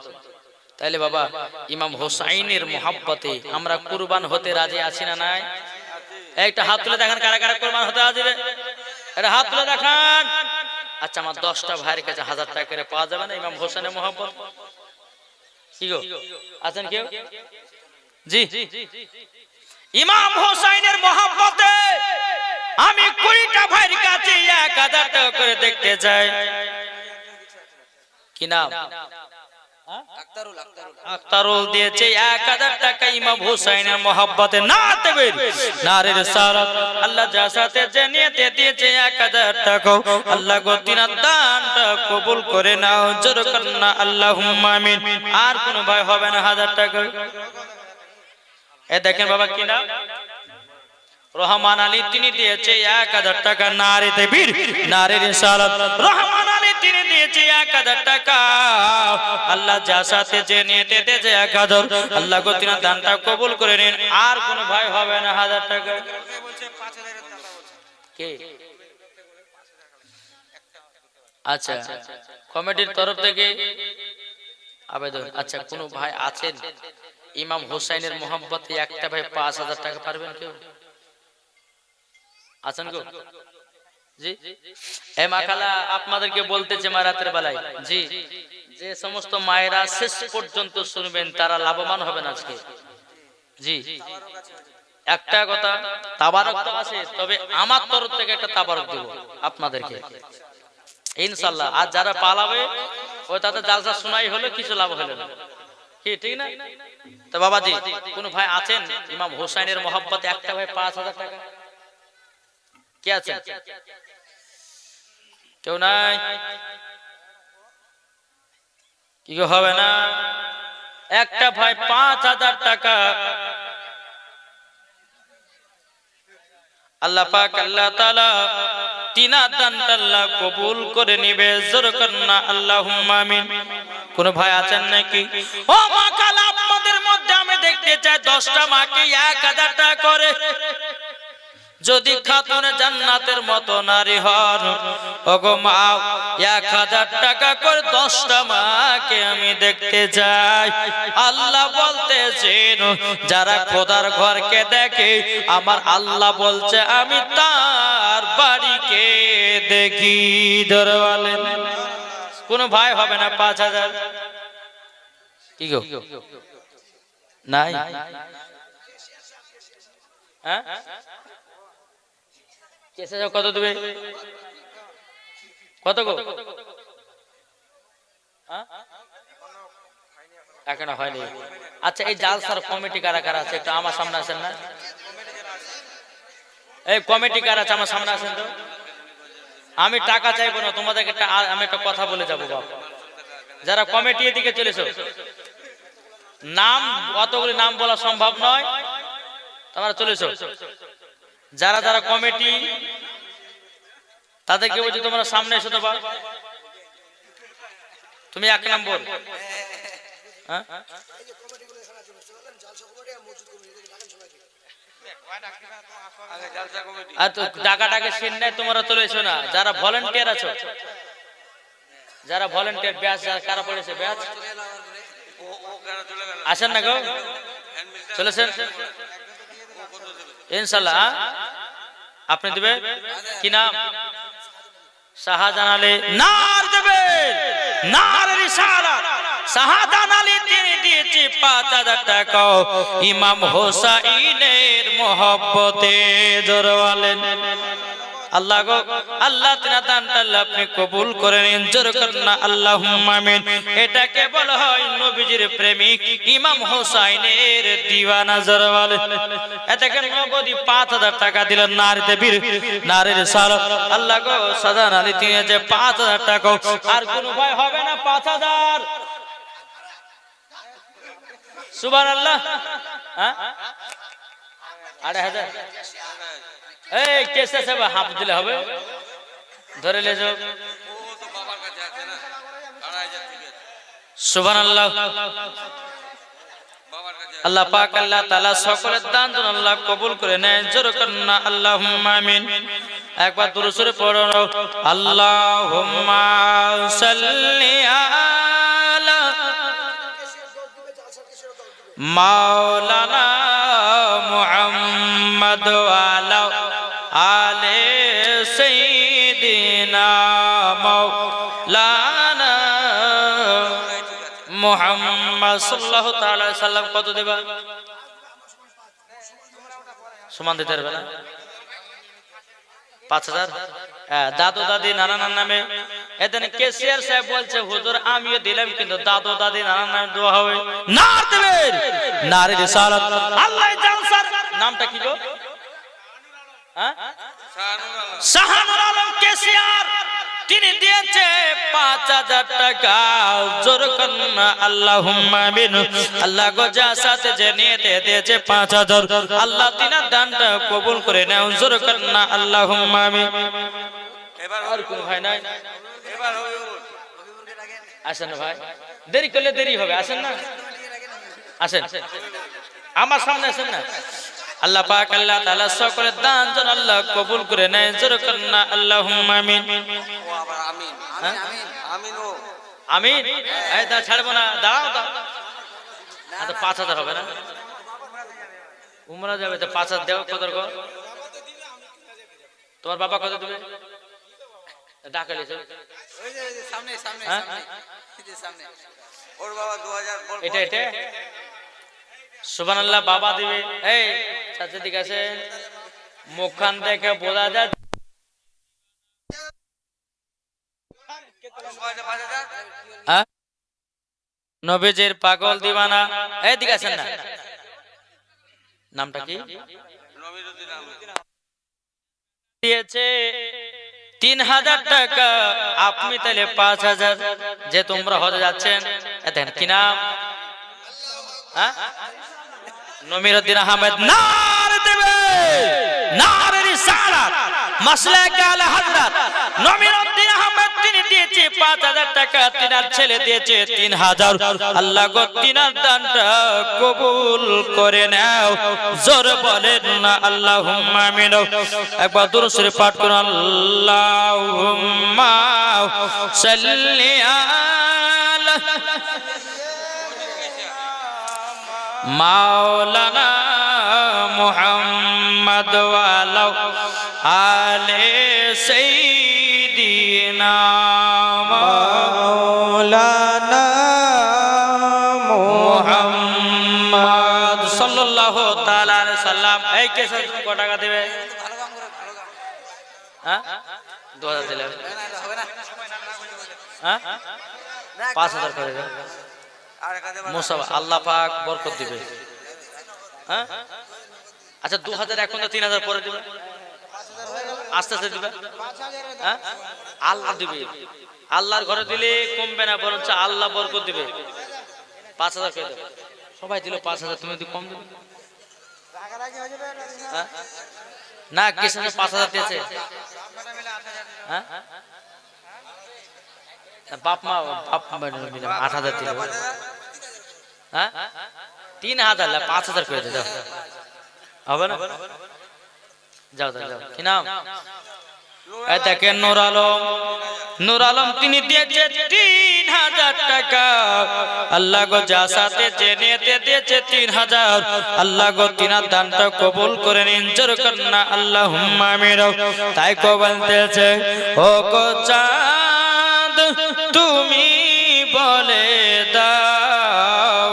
তাইলে বাবা ইমাম হোসাইনের মোহাব্বতে আমরা কুরবান হতে রাজি আছি না নাই? একটা হাত তুলে দেখান, কারা কারা কুরবান হতে রাজি রে? এটা হাত তুলে দেখান। আচ্ছা আমার 10টা ভাইয়ের কাছে 1000 টাকা করে পাওয়া যাবে না ইমাম হোসেনের মোহাব্বত? কি গো আছেন কেউ? জি ইমাম হোসাইনের মোহাব্বতে আমি 20টা ভাইয়ের কাছে 1000 টাকা করে দেখতে চাই। কি নাম? আক্তারুল দিয়েছে 1000 টাকা ইমাম হোসেনের মোহাব্বতে। না তাকবীর, নারে রিসালাত। আল্লাহ যার সাথে যে নিয়তে দিয়েছে 1000 টাকা, আল্লাহ গো তিনার দানটা কবুল করে নাও, জোর করেন না আল্লাহুম্মা আমিন। আর কোন ভাই হবে না 1000 টাকা? এ দেখেন বাবা কি নাম? রহমান আলী, তিনি দিয়েছে 1000 টাকা। নারে তাকবীর, নারে রিসালাত। রহমান আলী তিনি দিয়েছে 1000 টাকা। আল্লাহ যার সাথে যে নিয়তে দিয়েছে 1000, আল্লাহ গো তিনার দানটা কবুল করে নিন। আর কোন ভাই হবে না 1000 টাকা? কে? আচ্ছা কমিটির তরফ থেকে আবেদন। আচ্ছা কোন ভাই আছেন ইমাম হোসেনের মোহাব্বতে একটা ভাই 5000 টাকা পারবেন কেউ? আছেন গো? জি এ মাখালা আপনাদেরকে বলতেছে মা রাতের বেলায়, জি যে সমস্ত মায়েরা শেষ পর্যন্ত শুনবেন তারা লাভবান হবেন আজকে। জি একটা কথা, তাবারক তো আছে, তবে আমার তরফ থেকে একটা তাবারক দেব আপনাদেরকে ইনশাআল্লাহ। আর যারা পালাবে ওই তাদের জালসা শোনাই হলো, কিছু লাভ হলো না, কি ঠিক না? তো বাবাজি কোন ভাই আছেন ইমাম হোসেনের মোহাব্বতে একটা ভাই 5000 টাকা? কে আছে? কেউ নাই? কি হবে না? একটা ভাই 5000 টাকা আল্লাহ পাক আল্লাহ তাআলা তিনার দানটা আল্লাহ কবুল করে নিবে। জোর করেন না আল্লাহুম্মা আমিন। কোন ভাই আছেন নাকি? ও মা কালা, আপনাদের মধ্যে আমি দেখতে চাই 10টা মাকে 1000 টাকা করে। যদি খাতুনে জান্নাতের মতো নারী হন, ওগো মা 1000 টাকা করে 10টা মাকে আমি দেখতে চাই। আল্লাহ বলতেছেন যারা খোদার ঘরকে দেখে, আমার আল্লাহ বলছে আমি তার বাড়িকে দেখি। ধরওয়ালেন কোন ভাই হবে না 5000? কি গো নাই? হ্যাঁ কত দেবে? কত গো? এখনো হয়নি। আচ্ছা এই জালসার কমিটি কারা কারা আছে একটু আমার সামনে আসেন না? এই কমিটি কার আছে আমার সামনে আসেন তো। আমি টাকা চাইবো না তোমাদেরকে, আমি একটা কথা বলে যাবো বাবা। যারা কমিটি এদিকে চলেছো, নাম অতগুলি নাম বলা সম্ভব নয়, তোমরা চলেছো। যারা যারা কমিটি তাদেরকে বলছি তোমরা সামনে এসো তো। তুমি 1 নম্বর, হ্যাঁ আর তো টাকাটাকে সিন নাই, তোমরা চলে এসো না। যারা ভলেন্টিয়ার আছো, যারা ভলেন্টিয়ার ব্যাচ, কারা পড়েছে ব্যাচ আসেন না গো, চলেছেন ইনশাল্লাহ। আপনি দেবে কি নাম? শাহজাহান আলী। নার দেবে, নার রিসালাত। শাহজাহান আলী তিনি দিয়েছে 5000 টাকা ইমাম হোসাইনের মহব্বতে। জোরে বলেন আল্লাহ গো, আল্লাহ তিনা দানটা আপনি কবুল করে নিন। জোরে করেন না আল্লাহুম্মা আমিন। এটাকে বলা হয় নবীজির প্রেমিক ইমাম হোসাইনের দিওয়ানা। জোরে বলেন। এটাকে নগদি 5000 টাকা দিলেন নারী দেবীর, নারীর সালাত। আল্লাহ গো, শাহজাহান আলী তিনি যে 5000 টাকা, আর কোনো ভাই হবে না 5000। সুবহানাল্লাহ। হ্যাঁ 8000। এই কেসে সব হাফ দিলে হবে, ধরে লে যাও। সুবহানাল্লাহ। আল্লাহ পাক আল্লাহ তাআলা সকলের দান যেন আল্লাহ কবুল করে নেয়। জোরে করেন না আল্লাহুম্মা আমিন। একবার দুরূদ শরীফ পড়ুন। আল্লাহুম্মা সাল্লি আলা মাওলানা মুহাম্মদ ওয়া আলা আলে সাইয়্যিদিনা মাওলানা মুহাম্মদ সাল্লাল্লাহু তাআলা আলাইহি সাল্লাম। কত দেবা? সমান দিতে পারবে না? 5000। দাদু দাদি নানা নানার নামে। এদিন কেসিয়ার সাহেব বলছে হুজুর আমিও দিলাম, কিন্তু দাদু দাদি নানার নামে দোয়া হবে না। দেবেন নারী রিসালাত। আল্লাহ জান স্যার নামটা কি গো? হ্যাঁ শাহানুর আলম কেসিয়ার, তিনি দিয়েছে 5000 টাকা। জোরে করেন না আল্লাহুম্মা আমিন। আল্লাহ গো যা সাথে যে নিয়েতে দিয়েছে 5000, আল্লাহ তিনার দানটা কবুল করে নাও। জোরে করেন না আল্লাহুম্মা আমিন। এবার আর কোন ভাই নাই? এবার আসেন ভাই, দেরি করলে দেরি হবে। আসেন না, আসেন আমার সামনে আসেন না। আল্লাহ পাক আল্লাহ তাআলা সকলের দান যেন আল্লাহ কবুল করে নেয়। জোরে করেন না আল্লাহুম্মা আমিন। আমিন। এই দা ছাড়বো না, দাও দাও। তো 5000 হবে না? উমরা যাবে তো 5000 দেও। কত গো? তোমার বাবা কত দেবে? ডাকালে ওই যে সামনে সামনে সামনে, এই যে সামনে ওর বাবা 2000 বল। এটা এটা সুবহানাল্লাহ। বাবা দিবে। এই চাচা দিকে আছে, মুখখান দেখে বোঝা যায় নবীজির পাগল দিওয়ানা। এই দিকে আছেন না? নামটা কি? দিয়েছে 3000 টাকা। আপনি তাহলে 5000। যে তোমরা হজে যাচ্ছেন, দেখেন কি নাম? হ্যাঁ নমিরউদ্দিন আহমেদ। নার দেবে, নার রিসালাত। মাসলাক আলা হযরত নমিরউদ্দিন আহমেদ তিনি দিয়েছে 5000 টাকা। তিনার ছেলে দিয়েছে 3000। আল্লাহ গো তিনার দানটা কবুল করে নাও। জোরে বলেন না আল্লাহুম্মা আমিন। একবার দুরূদ শরীফ পাঠ করুন। আল্লাহুম্মা সাল্লি আলা মাওলানা মুহাম্মদ ওয়া আলা আলে সাইয়্যিদিনা মাওলানা মুহাম্মদ সাল্লাল্লাহু তাআলা আলাইহি সাল্লাম। এই কেসে কত টাকা দেবে? হ্যাঁ 2000 দিলে হবে না? হ্যাঁ 5000 করে দেবে। মুসাফা আল্লাহ পাক বরকত দিবে। হ্যাঁ আচ্ছা 2000 এখন তো 3000 পরে দিবে। আস্তে আস্তে দিবে, হ্যাঁ আল্লাহ দিবে, আল্লাহর ঘরে দিলে কমবে না, বরঞ্চ আল্লাহ বরকত দিবে। 5,000 করে দেবে, সবাই দিল 5,000, তুমি যদি কম দেবে না, কিসে 5,000 দিয়েছে, হ্যাঁ বাপ মা 8,000 দিল, হ্যাঁ 3,000 না 5,000 করে দাও, হবে না? যাও যাও যাও, কি নাম? এই দেখেন নূর আলম, নূর আলম তিনি দিয়েছে 3,000 টাকা। আল্লাহ গো যা সাথে জেনেতে দিয়েছে 3,000, আল্লাহ গো তিনার দানটা কবুল করে নিন, জোর করনা আল্লাহুম্মা আমিন। তাই কো বলতেছে, ও গো চাঁদ তুমি বলে দাও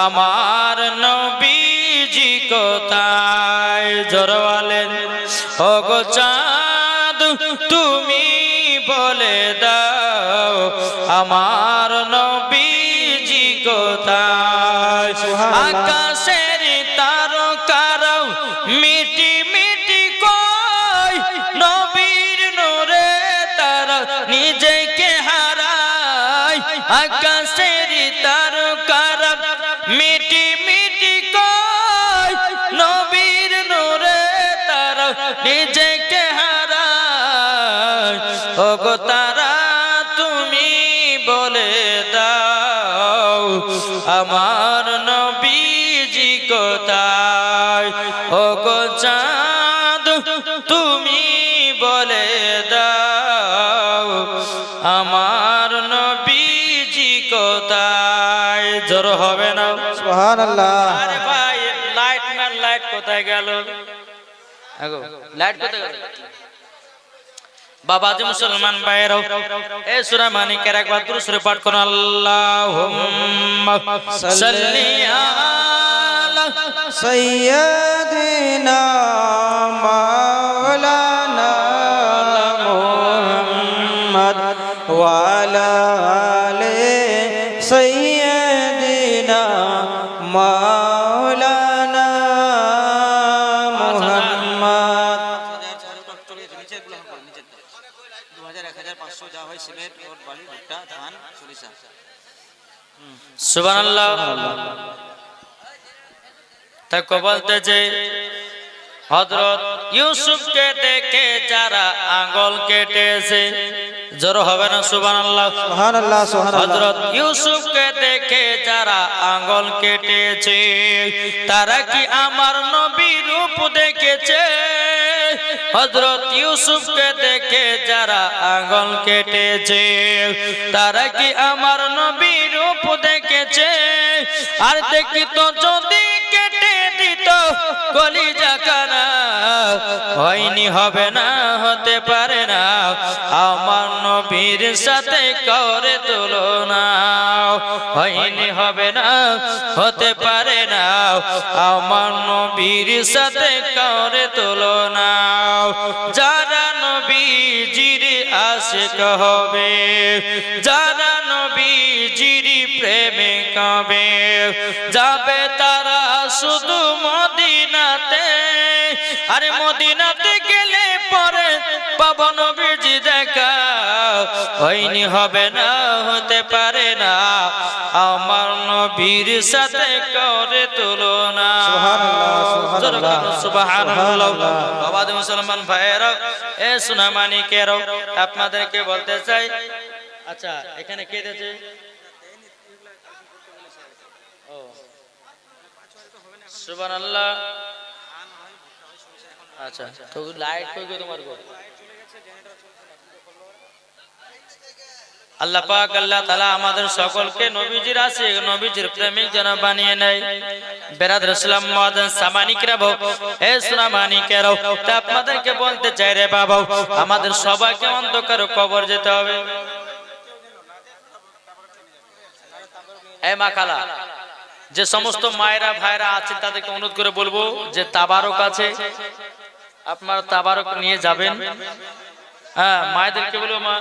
আমার নবীজি কোথায়, জোর বলেন, ও গো চাঁদ তুমি বলে দাও আমার নবীজি কোথায়। আকাশের তারকারাও মিটি মিটি কয়, নবীর নূরে তারা নিজেকে হারায়। আকাশের তারকারা মিটি মিটি কয়, নবীর নূরে তারা নিজেকে হারায়। ওগো তারা তুমি বলে দাও আমার নবীজি কোথায়। ওগো চাঁদ তুমি বলে দাও আমার নবীজি কোথায়। জোর হবে না সুবহানাল্লাহ। আরে ভাই লাইট ম্যান, লাইট কোথায় গেল? লাইট কোথায় গেল? বাবাজি মুসলমান ভাইরাও, এই সূরা মানিকের একবার দুরূদ শরীফ পাঠ করুন। আল্লাহুম্মা সাল্লি আলা সাইয়্যিদিনা মাওলানা মুহাম্মদ ওয়া আলা আলি সাইয়্যিদিনা মাওলানা মুহাম্মদ। 2,000 যা হয় সিমেন্ট ওর বালি ভুট্টা ধান সরিষা। সুবহানাল্লাহ। তাই কো বলতেছে, হযরত ইউসুফকে দেখে যারা আঙ্গুল কেটেছে, জোর হবে না সুবহানাল্লাহ। সুবহানাল্লাহ সুবহানাল্লাহ। হযরত ইউসুফকে দেখে যারা আঙ্গুল কেটেছে, তারা কি আমার নবীর রূপ দেখেছে? হযরত ইউসুফকে দেখে যারা আঙ্গুল কেটেছে, তারা কি আমার নবীর রূপ দেখেছে? আর দেখি তো যদি কেটে দিত কলিজা কানা, হয়নি হবে না হতে পারে না আমার নবীর সাথে করে তুলনা, হয়নি হবে না হতে পারে না আমার নবীর সাথে করে তুলনা। যারা নবীজির আশিক হবে, যারা নবীজির প্রেমে কাবে, যাবে তারা শুধু মদিনাতে। আরে মদিনাতে গেলে পরে পাবো নবীজি দেখা, হয়নি হবে না হতে পারে না আমার নবীর সাথে করে তুলনা। সুবহানাল্লাহ সুবহানাল্লাহ। বাবা মুসলমান ভাইয়েরা, এ সোনা মানিকেরা, আপনাদেরকে বলতে চাই, আচ্ছা এখানে কে দিয়েছে? ও সুবহানাল্লাহ। আচ্ছা তো লাইট কই গো তোমার গো? আল্লাহ পাক আল্লাহ তাআলা আমাদের সকলকে নবীজির আশিক, নবীজির প্রেমিক যেন বানিয়ে নেয়। বেরাদর ইসলাম মুআজ্জিন সামানিকরা, হে সোনা মানিকেরা, তা আপনাদেরকে বলতে চাই রে বাবা, আমাদের সবাইকে অন্ধকার কবর যেতে হবে। এই মা খালা, যে সমস্ত মায়েরা ভাইরা আছেন তাদেরকে অনুরোধ করে বলবো যে তাবারক আছে, আপনারা তাবারক নিয়ে যাবেন। হ্যাঁ মায়েদেরকে বলবো মা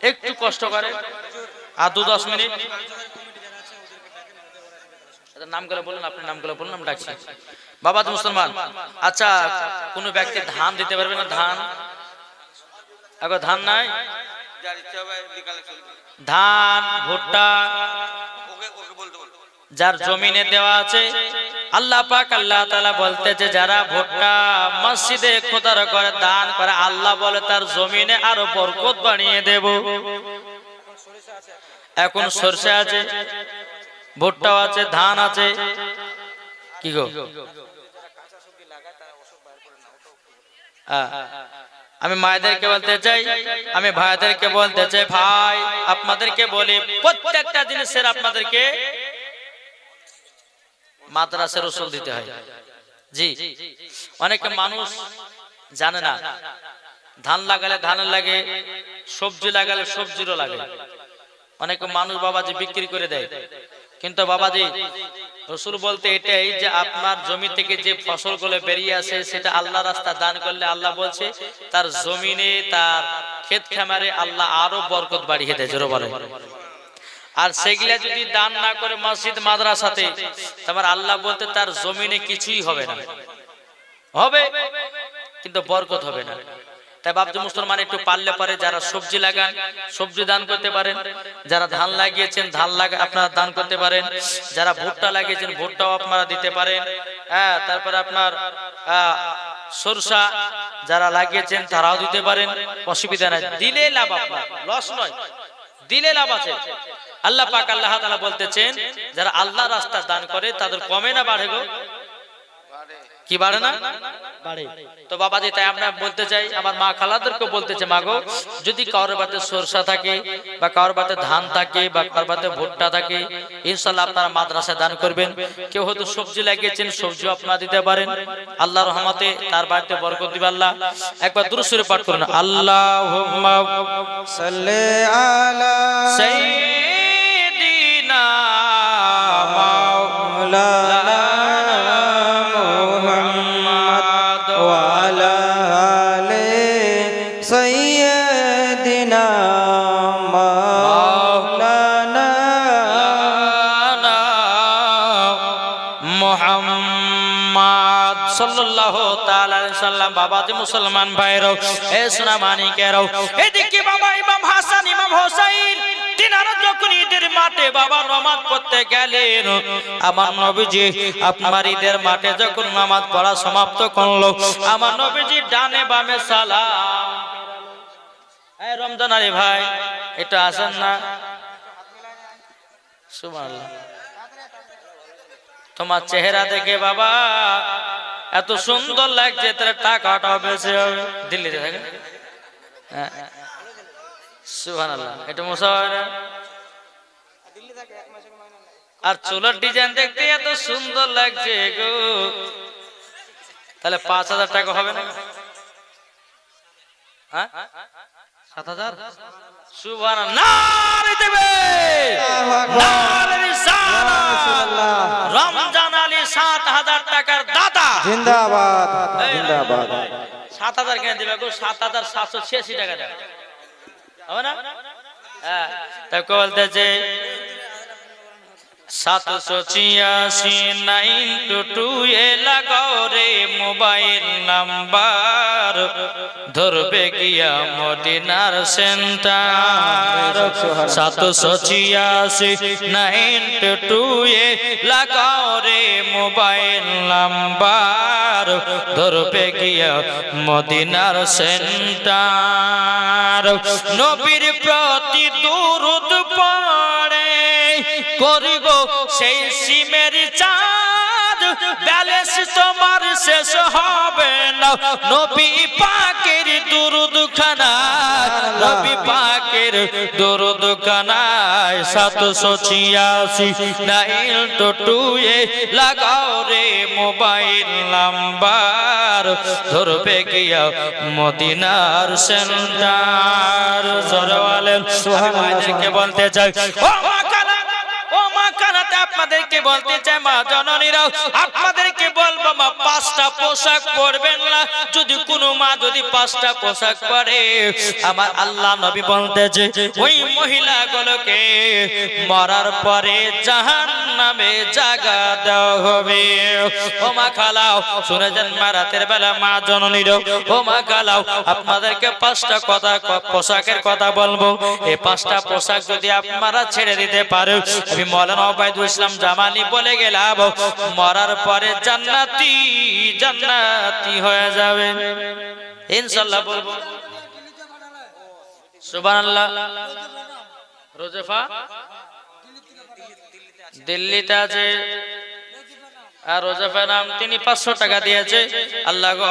একটু কষ্ট করে আর 2-10 মিনিট এটা নামগুলো বলুন, আপনি নামগুলো বলুন, আমি ডাকছি। বাবা তো মুসলমান। আচ্ছা, কোন ব্যক্তি ধান দিতে পারবে না? ধান এখন ধান নাই, ধান ভুট্টা যার জমিনে দেওয়া আছে, আল্লাহ পাক আল্লাহ তাআলা বলতেছে যারা ভুট্টা মসজিদে খোদার করে দান করে, আল্লাহ বলে তার জমিনে আরো বরকত বানিয়ে দেব। এখন সরষে আছে, ভুট্টাও আছে, ধান আছে, কি গো? আমি মায়েদেরকে বলতে চাই, আমি ভাইদেরকে বলতে চাই, ভাই আপনাদেরকে বলি প্রত্যেকটা জিনিসের আপনাদেরকে মাদ্রাসার উসুল দিতে হয়। জি, অনেক মানুষ জানে না, ধান লাগালে ধানের লাগে, সবজি লাগালে সবজিরও লাগে। অনেক মানুষ বাবাজি বিক্রি করে দেয়, কিন্তু বাবাজি রসুল বলতে এটাই যে আপনার জমি থেকে যে ফসলগুলো বেরিয়ে আসে সেটা আল্লাহ রাস্তা দান করলে আল্লাহ বলছে তার জমিনে, তার ক্ষেত খামারে আল্লাহ আরো বরকত বাড়িয়ে দেয়। জোরে বলেন। আর সেগুলা যদি দান না করে মসজিদ মাদ্রাসাতে, তোমার আল্লাহ বলতে তার জমিনে কিছুই হবে না, হবে কিন্তু বরকত হবে না। তাই বাবজি মুসলমান একটু পারলে পারে যারা সবজি লাগান সবজি দান করতে পারেন, যারা ধান লাগিয়েছেন ধান আপনারা দান করতে পারেন, যারা ভুট্টা লাগিয়েছেন ভুট্টাও আপনারা দিতে পারেন। হ্যাঁ, তারপরে আপনার সরষা যারা লাগিয়েছেন তারাও দিতে পারেন, অসুবিধা নাই। দিলে লাভ, আপনার লস নয়, দিলে লাভ আছে। আল্লাহ পাক আল্লাহ তাআলা বলতেছেন যারা আল্লাহ রাস্তা দান করে তাদের কমে না বাড়ে গো? কি বাড়ে না? বাড়ে। তো বাবাজি তাই আমরা বলতে চাই, আমার মা খালাদেরকে বলতে চাই, মা গো যদি কারোর বাড়িতে সরষা থাকে বা কারোর বাড়িতে ধান থাকে বা কারোর বাড়িতে ভুট্টা থাকে, ইনশাআল্লাহ আপনারা মাদ্রাসায় দান করবেন। কেউ হয়তো সবজি লাগিয়েছেন, সবজিও আপনারা দিতে পারেন, আল্লাহর রহমতে তার বাড়িতে বরকত দিবে আল্লাহ। একবার দুরূদ শরীফ পাঠ করুন, আল্লাহুম্মা সাল্লি আলা সাইয়্যিদিনা মাওলানা মুহাম্মদ ওয়া আলা আলি সাইয়্যিদিনা মাওলানা মুহাম্মদ সাল্লাল্লাহু তাআলা আলাইহি সাল্লাম। বাবাজি মুসলমান ভাইরাও, এ সোনা মানিকেরাও, এদিকে বাবা ইমাম হাসান ইমাম হোসেন তিনারা যখন ঈদের মাঠে বাবা নামাজ পড়তে গেলেন, আমার নবীজি আপনার ঈদের মাঠে যখন নামাজ পড়া সমাপ্ত করলো, আমার নবীজি ডানে বামে সালাম। এই রমজান আলী ভাই এটা আসেন না? সুবহানাল্লাহ। তোমার চেহারা দেখে বাবা এত সুন্দর লাগছে, তার টাকাটাও বেশি হবে। দিল্লিতে থাকে, সুবহানাল্লাহ। এটা মুসাওয়ারা আর চুলের ডিজাইন দেখতে এত সুন্দর লাগছে গো। তাহলে ৫,০০০ টাকা হবে না? ৭,০০০? সুবহানাল্লাহ। রমজান আলী ৭,০০০ টাকার দাতা, জিন্দাবাদ জিন্দাবাদ। ৭,০০০ কেন দিবে গো? ৭,৭৮৬ টাকা দেবে, হবে না? হ্যাঁ, তাই বলতেছে 786 এ লাগাও রে মোবাইল নাম্বার, ধরবে গিয়া মদিনার সেন্টার। 786 এ লাগাও রে মোবাইল নাম্বার, ধরবে গিয়া মদিনার সেন্টার। নবীর প্রতি দুরূদ পড়ে করিব সেই সিমের চাঁদ, ব্যালেন্স তোমার শেষ হবে না। নবী পাকের দুরূদ খানা, নবী পাকের দুরূদ খানায় 786 এ লাগাও রে মোবাইল নাম্বার, ধরবে গিয়া মদিনার সেন্টার। জোরে বলেন সুবহানাল্লাহ। বলতে চাই আপনাদেরকে বলতে চাই, মা জননীরাও আপনাদেরকে বলবো, মা পাঁচটা পোশাক পরবেন না। যদি কোনো মা যদি পাঁচটা পোশাক পরে, আমার আল্লাহ নবী বলতেছে ওই মহিলাগুলোকে মরার পরে জাহান্নামে জায়গা দেওয়া হবে। ও মা খালাও শুনে যান, মা রাতের বেলা মা জননীর, ও মা খালাও আপনাদেরকে পাঁচটা কথা পোশাকের কথা বলবো। এই পাঁচটা পোশাক যদি আপনারা ছেড়ে দিতে পারেন, আমি মাওলানা ওবায়দুল ইসলাম জামালি বলে গেলাম, মরার পরে জান্নাতি জান্নাতি হয়ে যাবে ইনশাআল্লাহ। বলবো সুবহানাল্লাহ। রোজেফা দিল্লিতে আছে, আর রোজেফা নাম, তিনি 500 টাকা দিয়েছে। আল্লাহ গো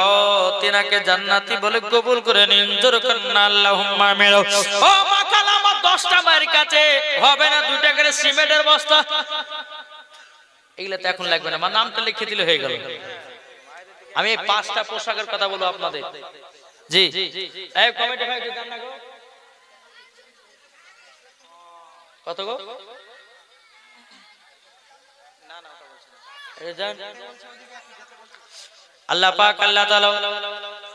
তিনাকে জান্নাতি বলে কবুল করে নিন। জোরে কন্না আল্লাহুম্মা আমিন। ও মা খালা, আমার 10টা মায়ের কাছে হবে না 2 টাকার সিমেন্টের বস্তা? এগুলা তো এখন লাগবে না, আমার নামটা লিখে দিলে হয়ে গেল। আমি এই 5টা পোশাকের কথা বলবো আপনাদের। জি এই কমেন্টে ভাই একটু জান না গো, কত গো? আল্লাহ পাক আল্লাহ তাআলা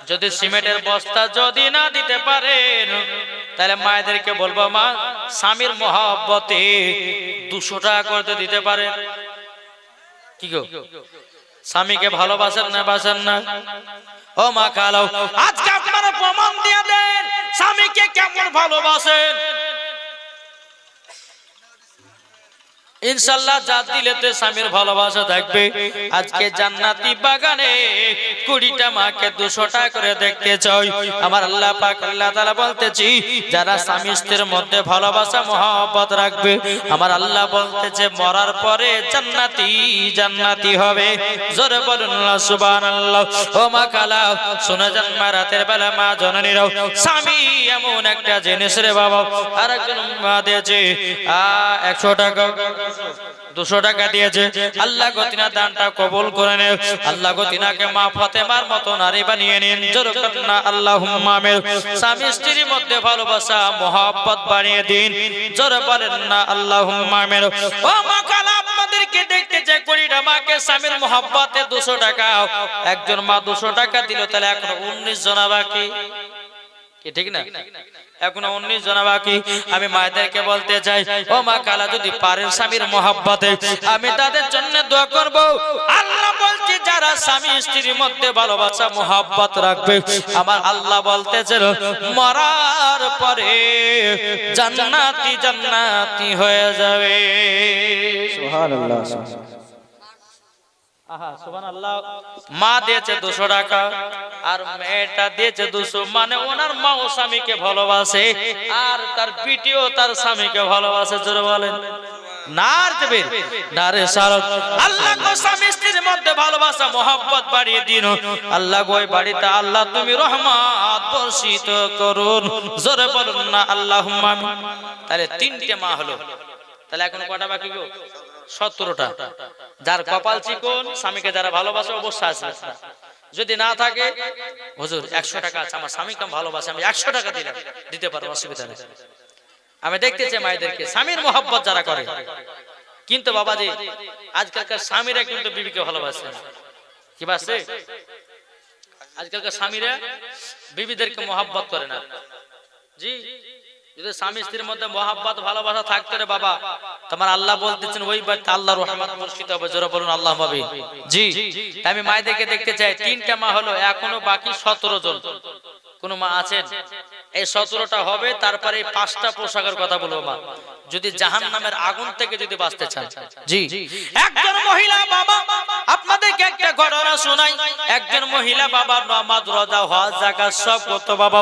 যদি সিমেন্টের বস্তা যদি না দিতে পারেন, তাহলে মায়েদেরকে বলবো মা স্বামীর মহব্বতে 200 টাকা করতে দিতে পারে। কি গো, স্বামীকে ভালোবাসেন না বাসেন না? ও মা খালাও, আজকে আপনারা প্রমাণ দিয়ে দেন স্বামীকে কেমন ভালোবাসেন। ইনশাআল্লাহ যা দিলে তো স্বামীর ভালোবাসা থাকবে। আজকে জান্নাতি বাগানে 20টা মাকে 200 টাকা করে দেখতে চাই। আমার আল্লাহ পাক আল্লাহ তাআলা বলতেছি, যারা স্বামী স্ত্রীর মধ্যে ভালোবাসা মহব্বত রাখবে, আমার আল্লাহ বলতেছে মরার পরে জান্নাতি জান্নাতি হবে। জোরে বলুন না সুবহানাল্লাহ। ও মা খালা শুনে যান, মা রাতের বেলা মা জননীরাও, স্বামী এমন একটা জিনিস রে বাবা। আরেকজন মা দিয়েছে 100 টাকা 200 টাকা দিয়েছে। আল্লাহ গো তিনার দানটা কবুল করে নেন। আল্লাহ গো তিনাকে মা ফাতেমার মতো নারী বানিয়ে নিন। জোরে বলুন না আল্লাহুম্মা আমিন। স্বামী স্ত্রীর মধ্যে ভালোবাসা মহব্বত বানিয়ে দিন। জোরে বলেন না আল্লাহুম্মা আমিন। ও মা খালা, আপনাদেরকে দেখতে চাই 20টা মাকে স্বামীর মহব্বতে 200 টাকা। একজন মা 200 টাকা দিল, তাহলে এখন 19 জন বাকি, কি ঠিক না? এখন 19 জন বাকি। আমি মায়েদেরকে বলতে চাই, ও মা খালা যদি পারেন স্বামীর মহব্বতে, আমি তাদের জন্য দোয়া করব। আল্লাহ বলছে যারা স্বামী স্ত্রীর মধ্যে ভালোবাসা মহব্বত রাখবে, আমার আল্লাহ বলতেছেন মরার পরে জান্নাতি জান্নাতি হয়ে যাবে। সুবহানাল্লাহ। সুবহানাল্লাহ। মা দিয়েছে 200 টাকা আর মেয়েটা দিয়েছে 200, মানে ওনার মা ও স্বামীকে ভালোবাসে আর তার বিটিও তার স্বামীকে ভালোবাসে। জোরে বলেন নার দেবেন নারে সারত। আল্লাহ গো স্বামী স্ত্রীর মধ্যে ভালোবাসা মহব্বত বাড়িয়ে দিন। আল্লাহ গো ওই বাড়িতে আল্লাহ তুমি রহমত বর্ষিত করুন। জোরে বলুন না আল্লাহুম্মা আমিন। তাহলে 3টে মা হলো, তাহলে এখন কটা বাকি গো? 17টা। যার কপাল চিকন, স্বামীকে যারা ভালোবাসে অবশ্যই আসবে। যদি না থাকে, হুজুর 100 টাকা আছে, আমার স্বামীকে ভালোবাসে, আমি 100 টাকা দিলাম, দিতে পারবো, অসুবিধা নেই। আমি দেখতেছি মায়েদেরকে স্বামীর মহব্বত যারা করে, কিন্তু বাবাজি আজকালকার স্বামীরা কিন্তু বিবিকে ভালোবাসে না। কি বাসে? আজকালকার স্বামীরা বিবিদেরকে মহব্বত করে না। জি, যদি স্বামী স্ত্রীর মধ্যে মহব্বত ভালোবাসা থাকতে রে বাবা, তোমার আল্লাহ বলতেছেন ওই বাড়িতে আল্লাহর রহমত বর্ষিত হবে। জোরে বলুন আল্লাহুম্মা আমিন। জি, আমি মায়েদেরকে দেখতে চাই। 3টা মা হলো, এখনো বাকি 17 জন। কোন মা আছেন? এই 17টা হবে, তারপরে এই 5টা পোশাকের কথা বলবো মা, যদি জাহান্নামের আগুন থেকে যদি বাঁচতে চান। জি, একজন মহিলা বাবা, আপনাদেরকে একটা ঘটনা শোনাই। একজন মহিলা বাবা নামাজ রোজা হজ যাকাত সব করতো বাবা,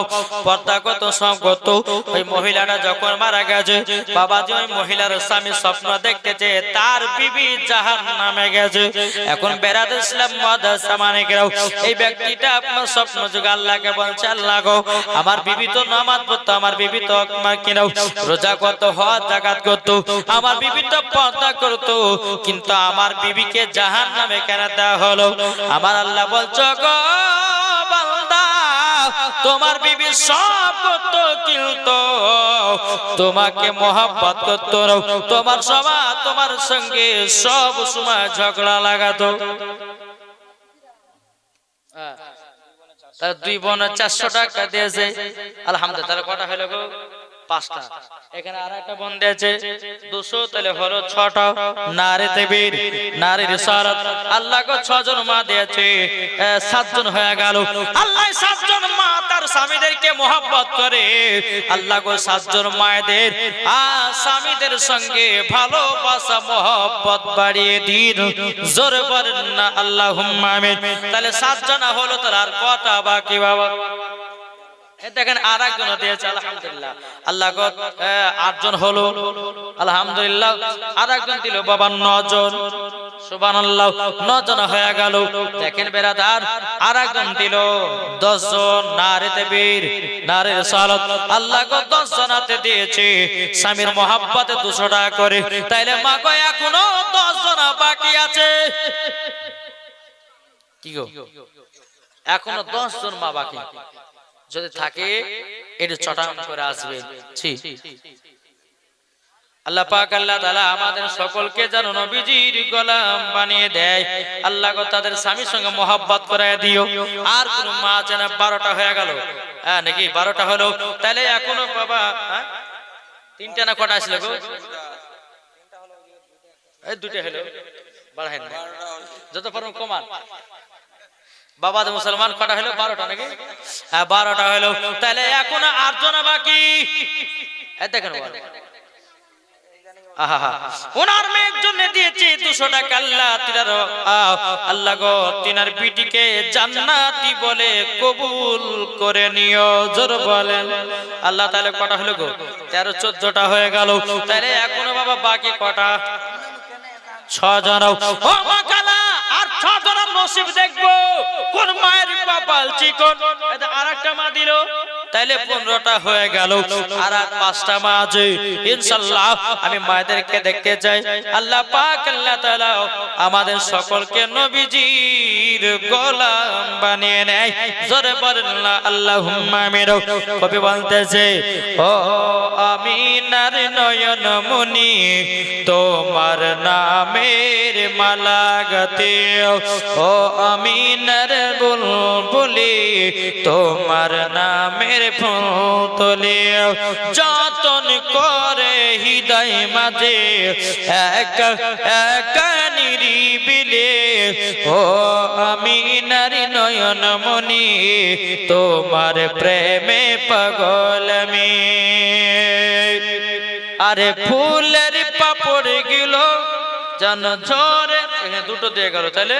পর্দা করতো, সব করতো। ওই মহিলাটা যখন মারা গেছে, বাবাজি ওই মহিলার স্বামী স্বপ্ন দেখতেছে তার বিবি জাহান্নামে গেছে। এখন বেরাদ ইসলাম মাদ্রাসা মানে কেউ এই ব্যক্তিটা আপনার স্বপ্ন যুগে আল্লাহকে বলছে, আল্লাহ গো আমার বিবি তো নামাজ পড়তো, আমার বিবি তো রোজা করতো, হজ যাকাত করতো, আমার বিবি তো পর্দা করতো, কিন্তু আমার বিবিকে জাহান্নামে কেন দেওয়া হলো? আমার আল্লাহ বলছো গো বান্দা, তোমার বিবি সব করতো, কিন্তু তোমাকে মহব্বত করতো, তোমার তোমার সঙ্গে সব সময় ঝগড়া লাগাতো। তাহলে 2 বোন 400 টাকা দিয়েছে আলহামদুলিল্লাহ। তাহলে কটা হলো গো? 5টা। এখানে আরেকটা বোন দিয়েছে 200, তাহলে হলো 6টা। নারে তাকবীর, নারে রিসালাত। আল্লাহ গো 6 জন মা দিয়েছে, 7 জন হয়ে গেল। আল্লাহ 7 জন মা তার স্বামীদেরকে মহব্বত করে। আল্লাহ গো 7 জন মায়েদের স্বামীদের সঙ্গে ভালোবাসা মহব্বত বাড়িয়ে দিন। জোরে বলেন না আল্লাহুম্মা আমিন। তাহলে 7 জন হলো, তার আর কটা বাকি বাবা? দেখেন আর একজন দিয়েছে আলহামদুলিল্লাহ। আল্লাহ গো 8 জন হলো আলহামদুলিল্লাহ। আর একজন দিল বাবা 9 জন, সুবহানাল্লাহ। 9 জন হয়ে গেল। দেখেন বেরাদার, আর একজন দিল 10 জন। নারে তাকবীর, নারে রিসালাত। আল্লাহ গো 10 জনাতে দিয়েছে স্বামীর মহব্বতে 200 টাকা করে। তাইলে মা গো এখনো 10 জন বাকি আছে। কি গো? এখনো 10 জন মা বাকি। যদি থাকে একটু চটাং করে আসবে। আল্লাহ পাক আল্লাহ তাআলা আমাদের সকলকে যেন নবীজির গোলাম বানিয়ে দেয়। আল্লাহ গো তাদের স্বামীর সঙ্গে মহব্বত করায় দিও। আর কোন মা আছে না? 12টা হয়ে গেল নাকি? 12টা হলো। তাহলে এখনো বাবা 3টা না কটা আসলে গো? এই 2টা হলো, বাড়ায় না যত পারো কমান। বাবা মুসলমান কটা হলো? 12টা নাকি? হ্যাঁ 12টা হলো। তাহলে এখন 8 জন বাকি। দেখেন ওনার মেয়ের জন্য দিয়েছে 200 টাকা। আল্লাহ তিনার আল্লাহ গো তিনার বিটিকে জান্নাতি বলে কবুল করে নিও। জোর বলেন আল্লাহ। তাহলে কটা হলো গো? 13 14টা হয়ে গেল। তাহলে এখনো বাবা বাকি কটা? 6 জন। ও মা কালা, আর 6 জনের নসিব দেখবো কোন মায়ের কপাল চিকন। এটা আরেকটা মা দিল, তাইলে 15টা হয়ে গেল। আর 5টা মা আছে ইনশাআল্লাহ। আমি মায়েদেরকে দেখতে চাই। আল্লাহ পাক আল্লাহ তাআলা আমাদের সকলকে নবীজির গোলাম বানিয়ে নেয়। জোরে বলেন না আল্লাহুম্মা আমিন। কবি বলতেছে, ও আমিনার নয়ন মনি তোমার নামের মালা গাতে। ও আমিনার বুলবুলি তোমার নামের ফুল তোলে। যতন করে হৃদয় মাঝে এক এক নিরিবিলে। ও আমিনার নয়ন মনি তোমার প্রেমে পাগল আমি। আরে ফুলের পাপড় গেল জান ঝরে। এখানে 2টো দিয়ে গেল। তাহলে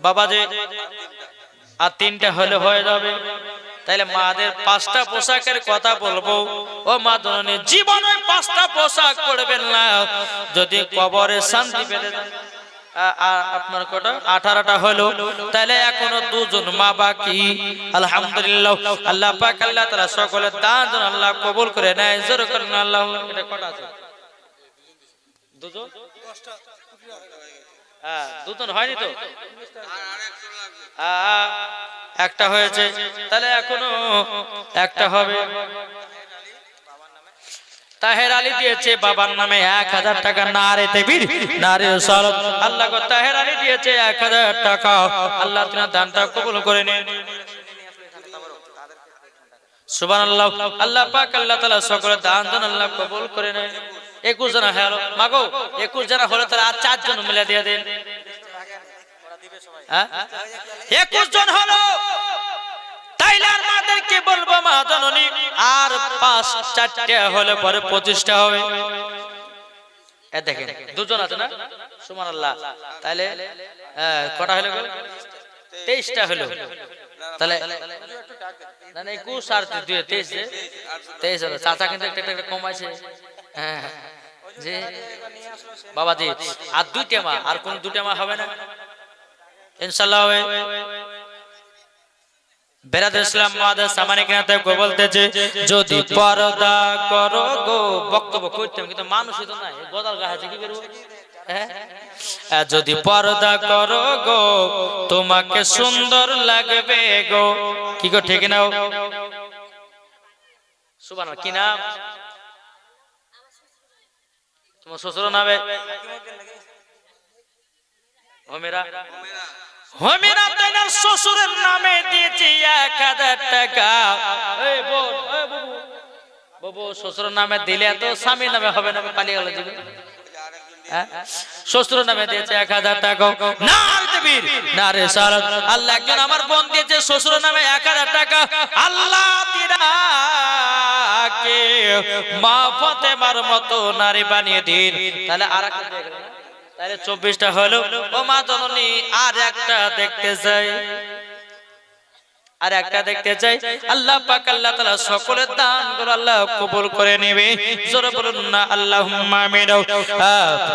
বাবা যে আর 3টা হলে হয়ে যাবে। তাইলে মাদের 5টা পোশাকের কথা বলবো। ও মা জননী, জীবনে 5টা পোশাক পরবেন না যদি কবরে শান্তি পেতে দেন। আপনার কটা? 18টা হলো। তাহলে এখনো 2 জন মা বাকি আলহামদুলিল্লাহ। আল্লাহ পাক আল্লাহ তাআলা সকলের দান যেন আল্লাহ কবুল করে নেয়। জোরে করেন আল্লাহ। এটা কটা আছে? 2 জন। হ্যাঁ 2 জন হয়নি তো? একটা হয়েছে। তাহলে এখনো একটা হবে। তাহের আলী দিয়েছে বাবার নামে 1000 টাকা। নারে তাকবীর, নারে রিসালাত। আল্লাহ গো তাহের আলী দিয়েছে 1000 টাকা। আল্লাহ তিনার দানটা কবুল করে নেন। সুবহানাল্লাহ। আল্লাহ পাক আল্লাহ তাআলা সকলের দান যেন আল্লাহ কবুল করে নেন। 21 জন হলো মাগো। 21 জন হলো, তাহলে আর 4 জন মিলে দিয়ে দেন। 21 জন হলো। তাইলে আর মাদেরকে বলবো মা জননী আর 4টা হলে পরে 25টা হবে। এ দেখেন 2 জন আছে না? সুবহানাল্লাহ। তাইলে কটা হলো? 23টা হলো। তাহলে না না 21 আর 2 23 হলো। চাচা কিন্তু একটা কমাইছে। হ্যাঁ জি বাবা জি। আর 2টা মা, আর কোন 2টা মা হবে না? ইনশাআল্লাহ হবে। বেরাদ ইসলাম মাদার সামানে কেনাতে গো বলতেছে, যদি পর্দা করো গো। বক্তব্য করতাম কিন্তু মানুষই তো নাই, গদাল গা আছে কি করব? যদি পর্দা করো গো তোমাকে সুন্দর লাগবে গো। কি গো ঠিক নাও? সুবহানাল্লাহ। কি নাম তোমার শ্বশুর নামে? হোমেরা। হোমেরা তাই না? তার শ্বশুরের নামে দিয়েছে 1000 টাকা। এই বোন, এই বাবু, বাবু শ্বশুরের নামে দিলে তো স্বামীর নামে হবে না, পালিয়ে গেল জীবন। শ্বশুরের নামে দিয়েছে 1000 টাকা। না তাকবীর, না রিসালাত। আল্লাহ একজন আমার বোন দিয়েছে শ্বশুরের নামে 1000 টাকা। আল্লাহ তিনাকে মা ফাতেমার মতো নারী বানিয়ে দিন। তাহলে আরেকটা দেখবেন, তাহলে 24টা হলো। ও মা জননী, আর একটা দেখতে চাই, আর একটা দেখতে চাই। আল্লাহ পাক আল্লাহ তাআলা সকলের দানগুলো আল্লাহ কবুল করে নেবে। জোরে বলুন না আল্লাহুম্মা আমিন।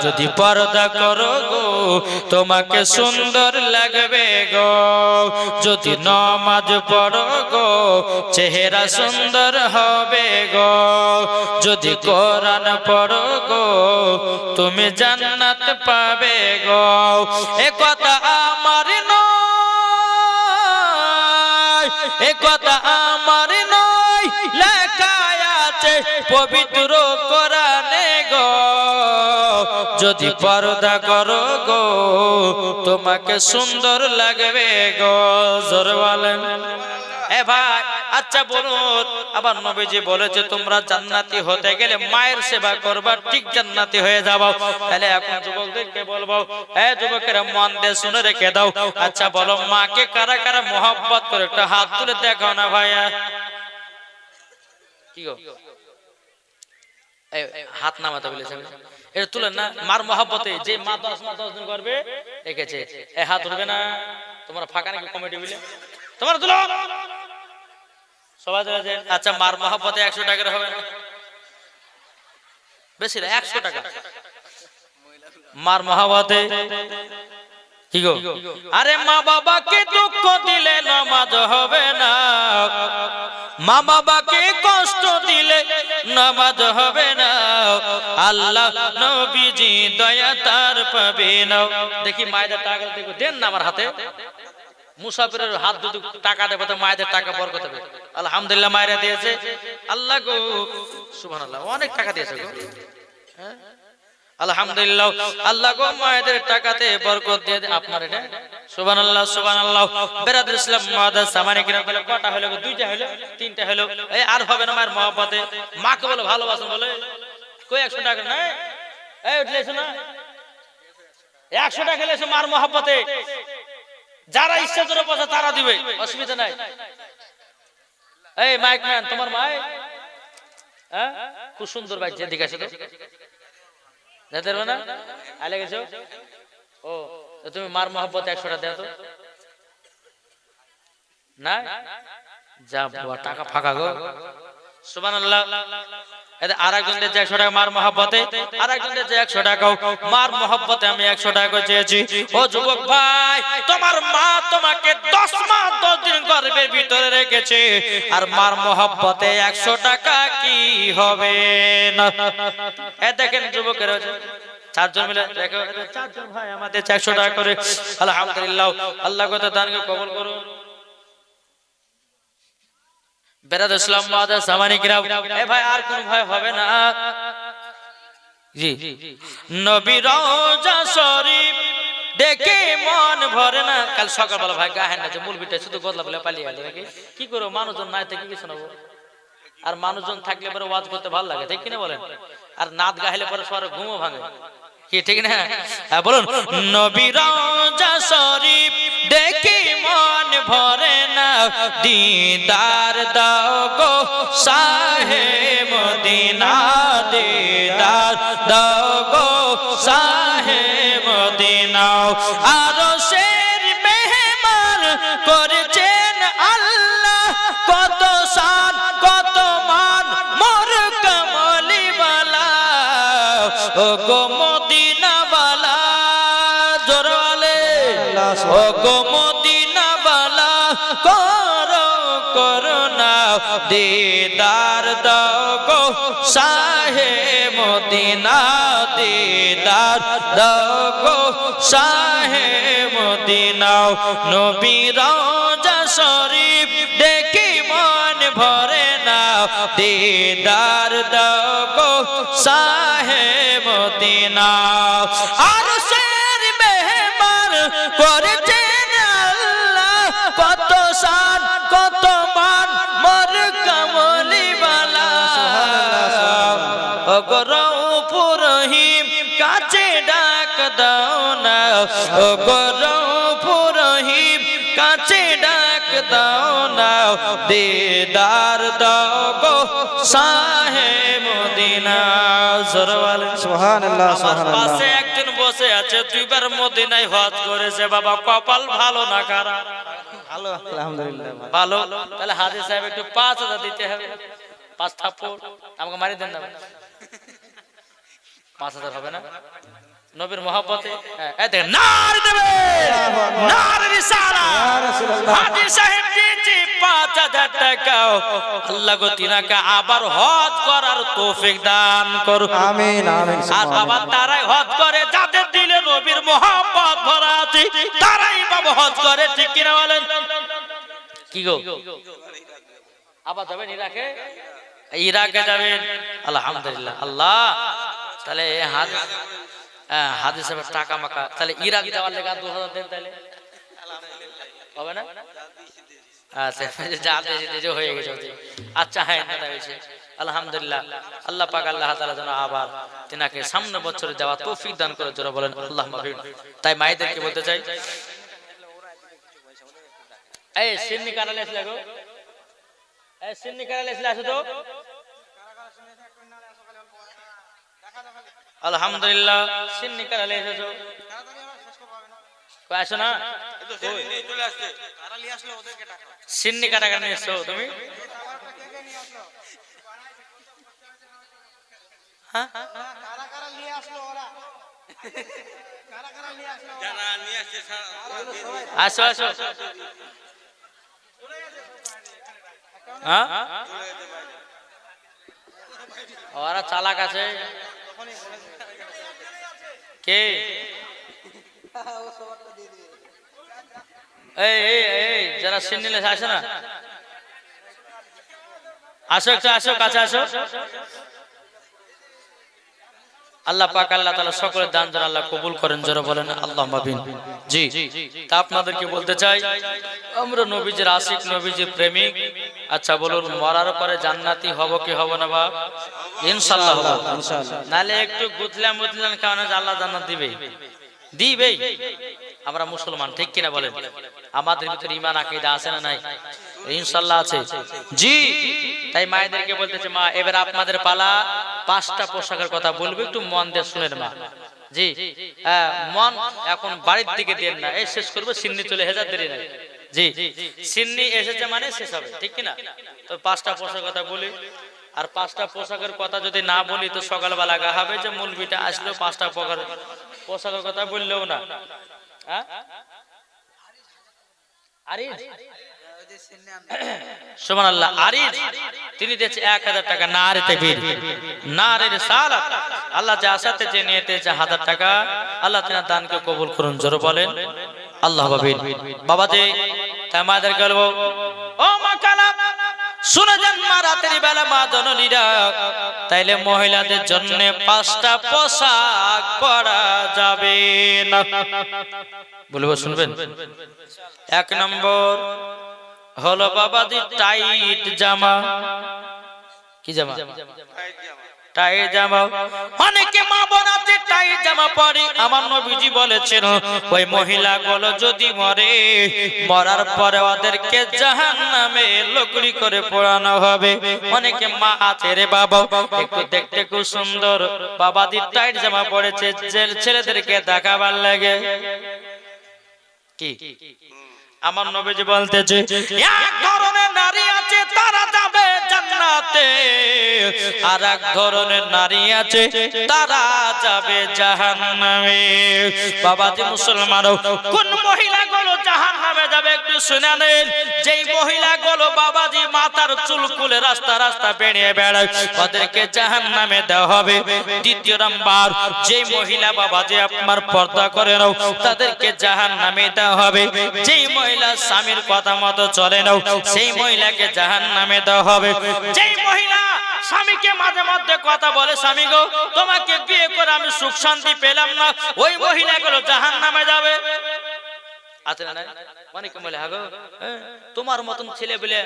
যদি পর্দা করো গো তোমাকে সুন্দর লাগবে গো, যদি নামাজ পড়ো গো চেহারা সুন্দর হবে গো, যদি কোরআন পড়ো গো তুমি জান্নাত পাবে গো। এ কথা আমার এ কথা আমার নয়, লেখা আছে পবিত্র কোরআনে গো। যদি পর্দা করো গো তোমাকে সুন্দর লাগবে গো। জোরে বলেন। এ ভাই, আচ্ছা বলুন, আবার নবীজি বলেছে তোমরা জান্নাতি হতে গেলে মায়ের সেবা করবা, ঠিক জান্নাতি হয়ে যাবো। তাহলে এখন যুবকদেরকে বলবো, এ যুবকেরা মন দিয়ে শুনে রেখে দাও। আচ্ছা বলো, মাকে কারা কারা মোহাব্বত করে একটা হাত তুলে দেখাও না ভাইয়া। কি গো, হাত নামাতে বলেছে, এটা তুলেন না। মার মোহাব্বতে যে মা 10 মাস 10 দিন করবে রেখেছে, এ হাত উঠবে না। তোমরা ফাঁকা নাকি কমিটি মিলে? তোমরা তুলো সবাই। আচ্ছা, মার মোহাব্বতে 100 টাকার হবে না? বেশি না, 100 টাকা মার মোহাব্বতে। কি গো, আরে মা বাবাকে দুঃখ দিলে নামাজ হবে না, মা বাবাকে কষ্ট দিলে নামাজ হবে না। আল্লাহ নবীজি দয়া তার পাবে না। দেখি মায়েদের টাকা দেখো, দেন না আমার হাতে। মুসাফিরের হাত দুটো টাকা দেবো তো মায়েদের টাকা বরকত হবে। আলহামদুলিল্লাহ মায়েরা দিয়েছে। আল্লাহ গো সুবহানাল্লাহ, অনেক টাকা দিয়েছে গো। হ্যাঁ আলহামদুলিল্লাহ, আল্লাহ গো মায়েদের টাকাতে বরকত দিয়ে আপনার। এটা সুবহানাল্লাহ সুবহানাল্লাহ। বেরাদুল ইসলাম মাদার সামানি কিরাম বলে কটা হলো গো? 2টা হলো, 3টা হলো। এই আর হবে না মায়ের মহব্বতে। মাকে বলে ভালোবাসেন বলে কই 100 টাকা নাই? এই উঠলেছো না 100 টাকা লেছো মার মহব্বতে। যারা ইচ্ছা করে পয়সা তারা দিবে, অসুবিধা নাই। এই মাইক ম্যান, তোমার মাই হ্যাঁ খুব সুন্দর বাইক এদিকে আসো তো, যেতে পারবে না? আলে গেছো? ও তুমি মার মহব্বতে 100 টাকা দাও তো। না যা টাকা ফাঁকা গো। সুবহানাল্লাহ। আরেকজন দিয়েছে 100 টাকা মার মহব্বতে, আরেকজন দিয়েছে 100 টাকা মার মহব্বতে। আমি 100 টাকা চেয়েছি। ও যুবক ভাই, তোমার মা তোমাকে 10 মাস 10 দিন গর্ভের ভিতরে রেখেছে, আর মার মহব্বতে 100 টাকা কি হবে না? এ দেখেন যুবকেরা 4জন মিলে দেখো, 4জন ভাই আমাদের 100 টাকা করে। আলহামদুলিল্লাহ, আল্লাহ কত দানকে কবুল করুন। বেরাদ ইসলাম মাদার সামানি কিরাম, এ ভাই আর কোন ভাই হবে না? জি, নবী রওজা শরীফ দেখে মন ভরে না। কাল সকালবেলা ভাই গাহেন না যে মুলবিটা শুধু গদলা বলে পালিয়ে গেল নাকি? কি করো, মানুষজন নাই থেকে কি শোনাবো? আর মানুষজন থাকলে পরে ওয়াজ করতে ভালো লাগে, ঠিক কিনা বলেন? আর নাত গাইলে পরে সবার ঘুমও ভাঙে, কি ঠিক না? হ্যাঁ বলুন, নবী রওজা শরীফ দেখে মন ভরে না, দিদার দাও গো শাহে মদিনা, দিদার দাও গো শাহে মদিনা। আরশের মেহমান করেছেন আল্লাহ, কত শান কত মান মোর কমলি বালা। ও গো মদিনা বালা, জোরালে ও গো মদিনা বালা, করো করুণা, দিদার দাও গো শাহে মদিনা, দিদার দাও গো শাহে মদিনা। নবী রওজা শরীফ দেখে মন ভরে না, দিদার দাও গো শাহে মদিনা। আরশের মেহমান করেছেন আল্লাহ, ও গৌরব রহিম কাছে ডাক দাও না দিদার দাও গো শাহে মদিনা জোরে বলেন সুবহানাল্লাহ আমার সুবহানাল্লাহ পাশে একজন বসে আছে দুইবার মদিনায় হজ করেছে বাবা কপাল ভালো না খারাপ ভালো আলহামদুলিল্লাহ ভালো তাহলে হাজী সাহেব একটু 5000 দিতে হবে 5 থাপ্পড় আমাকে মারি দেন না 5000 হবে না নবীর মহব্বতে এই দেখেন নার দেবে নার রিসালাত ইয়া রাসূলুল্লাহ হাজী সাহেব দিয়েছে 5000 টাকা আল্লাহ গো তিনাকে আবার হজ করার তৌফিক দান করুন আমিন আমিন আর বাবা তারাই হজ করে যাদের দিলে নবীর মহব্বত ভরা আছে তারাই বাবা হজ করে ঠিক কিনা বলেন কি গো আবার যাবেন ইরাকে ইরাকে যাবেন আলহামদুলিল্লাহ আল্লাহ তাহলে হাদিস সাহেব টাকা মাকা তাহলে ইরাক যাওয়ার লেগে 2000 দেন তাহলে হবে না আচ্ছা যা যে হয়ে গেছে আচ্ছা হ্যাঁ দাদা হয়েছে আলহামদুলিল্লাহ আল্লাহ পাক আল্লাহ তাআলা যেন আবার তিনাকে সামনে বছরে দেওয়া তৌফিক দান করে জোরে বলেন আল্লাহুম্মা আমিন তাই মায়েদেরকে বলতে চাই এই সিন্নি কারালে এসে লাগো এই সিন্নি কারালে এসে আসো তো আলহামদুলিল্লাহ সিন্নি কারালে এসেছো কই আসো না চলে আসছে তারা নিয়ে আসলো ওদেরকে টাকা সিন্নি কারা কারা নিয়ে এসছো তুমি হ্যাঁ কারা কারা নিয়ে আসলো ওরা কারা কারা নিয়ে আসলো যারা নিয়ে আসছে আসো আসো হ্যাঁ ওরা চালাক আছে কে এই এই এই যারা সিন্নিলে আসে না আসো একটু আসো কাছে আসো আল্লাহ পাক আল্লাহ তাআলা সকলের দান যেন আল্লাহ কবুল করেন জোরে বলেন আল্লাহুম্মা আমিন জি তা আপনাদেরকে বলতে চাই আমরা নবীজির আশিক নবীজির প্রেমিক আচ্ছা বলুন মরার পরে জান্নাতি হব কি হব না বাপ ইনশাআল্লাহ হব ইনশাআল্লাহ নালে একটু গুতলাম কারণে আল্লাহ জান্নাত দিবেই আমরা মুসলমান ঠিক কিনা বলেন আমাদের ভিতরে ঈমান আকীদা আছে না নাই ইনশাআল্লাহ আছে জি তাই মায়েদেরকে বলতেছে মা এবার আপনাদের পালা 5টা পোশাকের কথা বলবো একটু মন দিয়ে শুনেন মা জি মন এখন বাড়ির দিকে দেন না এই শেষ করব সিন্নি চলে হাজার দেরি নাই জি সিন্নি এসেছে মানে শেষ হবে ঠিক কিনা তো 5টা পোশাকের কথা বলি আর 5টা পোশাকের কথা যদি না বলি তো সকালবেলা গা হবে যে মৌলবীটা আসলো 5টা পোশাকের কথা বললেও না হ্যাঁ আরিজ সুবহানাল্লাহ আরিজ তিনি দিয়েছে 1000 টাকা নারে তাকবীর নারে রিসালাত আল্লাহ যা আসাতে যে নিয়েতে 1000 টাকা আল্লাহ তাআলা দানকে কবুল করুন জোরে বলেন আল্লাহু আমিন বাবা যে আমাদের গল্প ও মা কালা শুনে যান মা রাতের বেলা মা জননীরা তাইলে মহিলাদের জন্য 5টা পোশাক পরা যাবে না বলবো শুনবেন 1 নম্বর হলো বাবাজি টাইট জামা কি জামা টাইট জামা অনেকে মা বোনাতে টাইট জামা পরে আমার নবীজি বলেছেন ওই মহিলাগুলো যদি মরে মরার পরে ওদেরকে জাহান্নামে লকড়ি করে পোড়ানো হবে অনেকে মা আছে রে বাবা একটু দেখতে খুব সুন্দর বাবাজি টাইট জামা পরেছে ছেলেদেরকে দেখাবার লাগে কি আমার নবীজি বলতেছে এক ধরনের নারী আছে তারা যাবে জান্নাতে আর এক ধরনের নারী আছে তারা যাবে জাহান্নামে বাবাজি মুসলমানও কোন মহিলাগুলো জাহান্নামে যাবে একটু শুনে নেন যেই মহিলাগুলো বাবাজি মাথার চুল খুলে রাস্তা রাস্তা বেরিয়ে বেড়ায় ওদেরকে জাহান্নামে দেওয়া হবে দ্বিতীয় নাম্বার যেই মহিলা বাবাজি আপনার পর্দা করে নাও তাদেরকে জাহান্নামে দেওয়া হবে যেই মহিলা স্বামীর কথা মতো চলে নাও সেই মহিলাকে জাহান্নামে দেওয়া হবে যেই মহিলা স্বামীকে মাঝে মধ্যে কথা বলে স্বামী গো তোমাকে বিয়ে করে আমি সুখ শান্তি পেলাম না ওই মহিলাগুলো জাহান্নামে যাবে আছে না অনেকে বলে হাগো তোমার মতন ছেলে বলে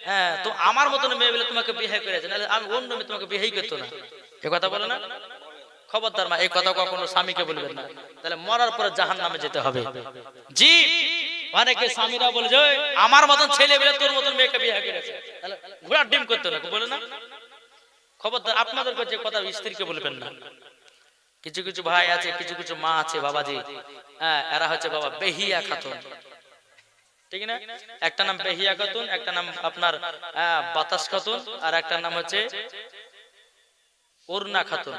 হ্যাঁ তো আমার মতন মেয়ে বলে তোমাকে বিয়ে করেছে নাহলে আমি অন্য মেয়ে তোমাকে বিয়েই করতো না এ কথা বলে না খবরদার মা, এই কথা কখনো স্বামীকে বলবেন না, তাহলে মরার পরে জাহান্নামে যেতে হবে। জি, অনেকে স্বামীরা বলে যে আমার মতন ছেলে বলে তোর মতন মেয়েকে বিয়ে করেছে, তাহলে ঘোড়ার ডিম করতে না বলে না। খবরদার, আপনাদের কাছে কথা স্ত্রীকে বলবেন না। কিছু কিছু ভাই আছে, কিছু কিছু মা আছে বাবাজি, হ্যাঁ, এরা হচ্ছে বাবা বেহিয়া খাতুন, ঠিক না? একটা নাম বেহিয়া খাতুন, একটা নাম আপনার বাতাস খাতুন, আর একটা নাম হচ্ছে ওড়না খাতুন।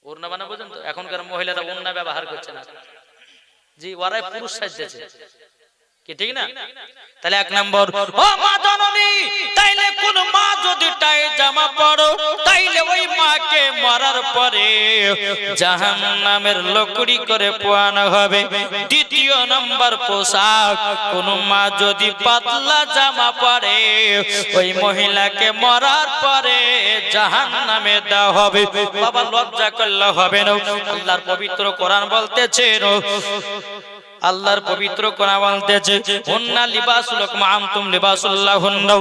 ওড়না মানে বোঝেন তো, এখনকার মহিলারা ওড়না ব্যবহার করছে না। জি, ওরাই পুরুষ সাজছে, কি ঠিক না? তাহলে এক নম্বর, ও মা জননী, তাইলে কোন মা যদি টাই জামা পরো, তাইলে ওই মাকে মরার পরে জাহান্নামের লকড়ি করে পোয়ানো হবে। দ্বিতীয় নম্বর পোশাক, কোন মা যদি পাতলা জামা পরে, ওই মহিলাকে মরার পরে জাহান্নামে দেওয়া হবে। বাবা লজ্জা করলে হবে না, আল্লাহর পবিত্র কোরআন বলতেছে, আল্লাহর পবিত্র কোরআন বলতেছে, হুন্না লিবাসুল লাকুম আনতুম লিবাসুল লাহুন্না,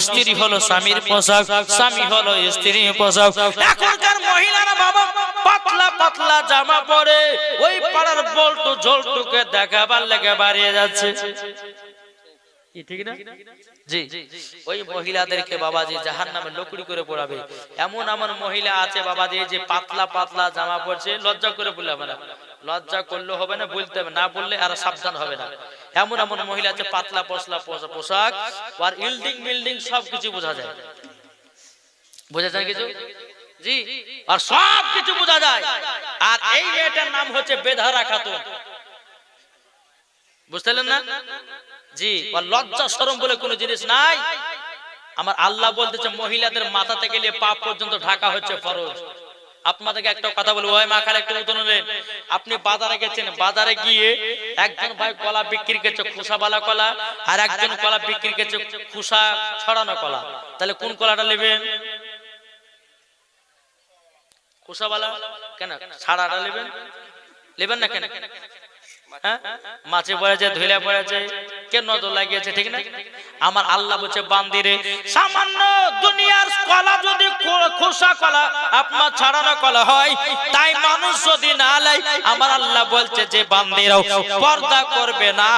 স্ত্রী হলো স্বামীর পোশাক, স্বামী হলো স্ত্রীর পোশাক। এখনকার মহিলারা বাবা পাতলা পাতলা জামা পরে ওই পাড়ার বল্টু ঝোলটুকে দেখাবার লেগে বাড়িয়ে যাচ্ছে, কি ঠিক না? জি, ওই মহিলাদেরকে বাবাজি জাহান্নামে লকড়ি করে পোড়াবে। এমন এমন মহিলা আছে বাবাজি যে পাতলা পাতলা জামা পরছে, লজ্জা করে বলে হবে না, লজ্জা করলে হবে না, বলতে হবে না, বললে আর সাবধান হবে না। এমন এমন মহিলা আছে পাতলা পশলা পোশাক, আর ইল্ডিং বিল্ডিং সবকিছু বোঝা যায়, বোঝা যায় কিছু? জি, আর সব কিছু বোঝা যায়। আর এই মেয়েটার নাম হচ্ছে বেধারা খাতুন, বুঝতে পারলেন না? জি, আর লজ্জা শরম বলে কোনো জিনিস নাই। আমার আল্লাহ বলতেছে মহিলাদের মাথা থেকে নিয়ে পা পর্যন্ত ঢাকা হচ্ছে ফরজ। আপনাদেরকে একটা কথা বলবো, ওই মা খালে একটু উদাহরণ নেন। আপনি বাজারে গেছেন, বাজারে গিয়ে একজন ভাই কলা বিক্রি করছে খোসাওয়ালা কলা, আর একজন কলা বিক্রি করছে খোসা ছড়ানো কলা, তাহলে কোন কলাটা নেবেন? খোসাওয়ালা। কেন? ছাড়াটা নেবেন? নেবেন না কেন? হ্যাঁ, মাছে পড়েছে, ধুইলা পড়েছে, কে নজর লাগিয়েছে, ঠিক না? আমার আল্লাহ বলছে বান্দিরে, সামান্য দুনিয়ার কলা যদি খোসা কলা আপনার ছাড়ানো কলা হয়, তাই মানুষ যদি না লাই, আমার আল্লাহ বলছে যে বান্দিরাও পর্দা করবে না,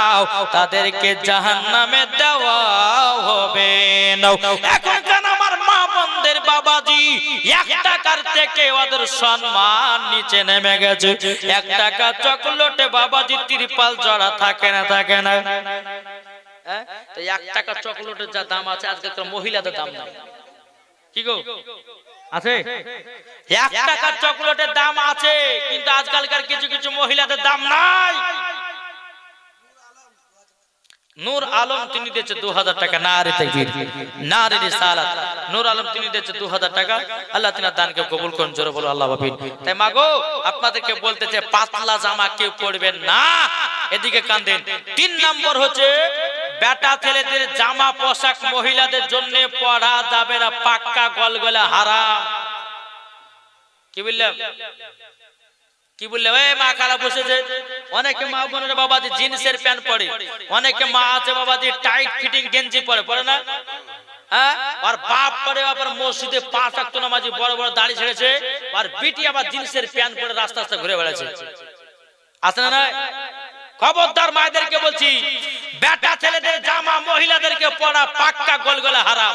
তাদেরকে জাহান্নামে দেওয়া হবে না। এখন কেন আমার মা বোনদের বাবাজি 1 টাকার থেকে ওদের সম্মান নিচে নেমে গেছে। 1 টাকা চকলেটে বাবাজি ত্রিপাল জড়া থাকে না, থাকে না? তো 1 টাকা চকলেটের যা দাম আছে, আজকাল মহিলাদের দাম নাই, কি গো আছে? 1 টাকার চকলেটের দাম আছে, কিন্তু আজকালকার কিছু কিছু মহিলাদের দাম নাই। নূর আলম তিনি দিয়েছে 2000 টাকা, নারে তাকবীর, নারে রিসালাত। নূর আলম তিনি দিয়েছে 2000 টাকা। আল্লাহ তিনার দানকে কবুল করুন, জোরে বলো আল্লাহ আমিন। তাই মাগো আপনাদেরকে বলতেছে পাতলা জামা কেউ পরবেন না, এদিকে কান দেন। 3 নম্বর হচ্ছে বেটা ছেলেদের জামা পোশাক মহিলাদের জন্য পরা যাবে না, পাক্কা গলগলা হারাম। কি বললাম? কি বললে? ওই মা খালা বসেছে, অনেকে মা বোনেরা বাবাজি জিন্সের প্যান্ট পরে, অনেকে মা আছে বাবাজি টাইট ফিটিং গেঞ্জি পরে, পরে না? হ্যাঁ, আর বাপ পরে আবার মসজিদে 5 ওয়াক্ত নামাজি বড় বড় দাড়ি ছেড়েছে, আর বিটি আবার জিন্সের প্যান্ট পরে রাস্তা রাস্তা ঘুরে বেড়াচ্ছে, আছে না? খবরদার মায়েদেরকে বলছি, বেটা ছেলেদের জামা মহিলাদেরকে পরা পাক্কা গলগলা হারাম।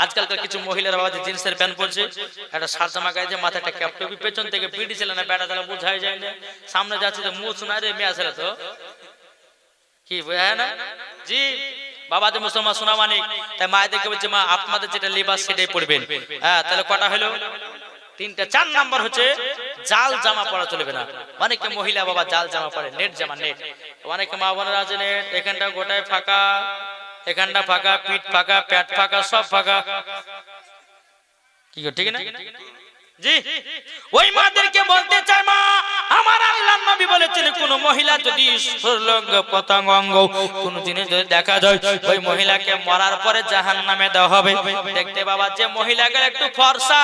আজকালকার কিছু মহিলারা বাবাজি জিন্সের প্যান্ট পরছে, একটা শার্ট জামা গায়ে, মাথায় একটা ক্যাপ টুপি, পেছন থেকে বিড়ি ছেলে না বেটা ছেলে বোঝাই যায় না, সামনে যাচ্ছে তো মুখ শোনা রে মেয়ে ছেলে, তো কি বোঝায় না? জি, বাবাজি মুসলমান শোনা মানে। তাই মায়েদেরকে বলছে মা আপনাদের যেটা লিবাস সেটাই পরবেন। হ্যাঁ, তাহলে কটা হলো? 3টা। 4 নম্বর হচ্ছে জাল জামা পরা চলবে না। অনেকে মহিলা বাবা জাল জামা পরে, নেট জামা, নেট। অনেকে মা বোনেরা আছে নেট, এখানটা গোটায় ফাঁকা, এখানটা ফাঁকা, পিঠ ফাঁকা, পেট ফাঁকা, সব ফাঁকা, কি ঠিক না? জি, ওই মাদেরকে বলতে চাই মা, আমার আল্লাহর নবী বলেছেন কোন মহিলা যদি সুরলঙ্গ পতঙ্গ কোন জিনিস যদি দেখা যায়, ওই মহিলাকে মরার পরে জাহান্নামে দেওয়া হবে। দেখতে বাবা, যে মহিলাগুলো একটু ফর্সা,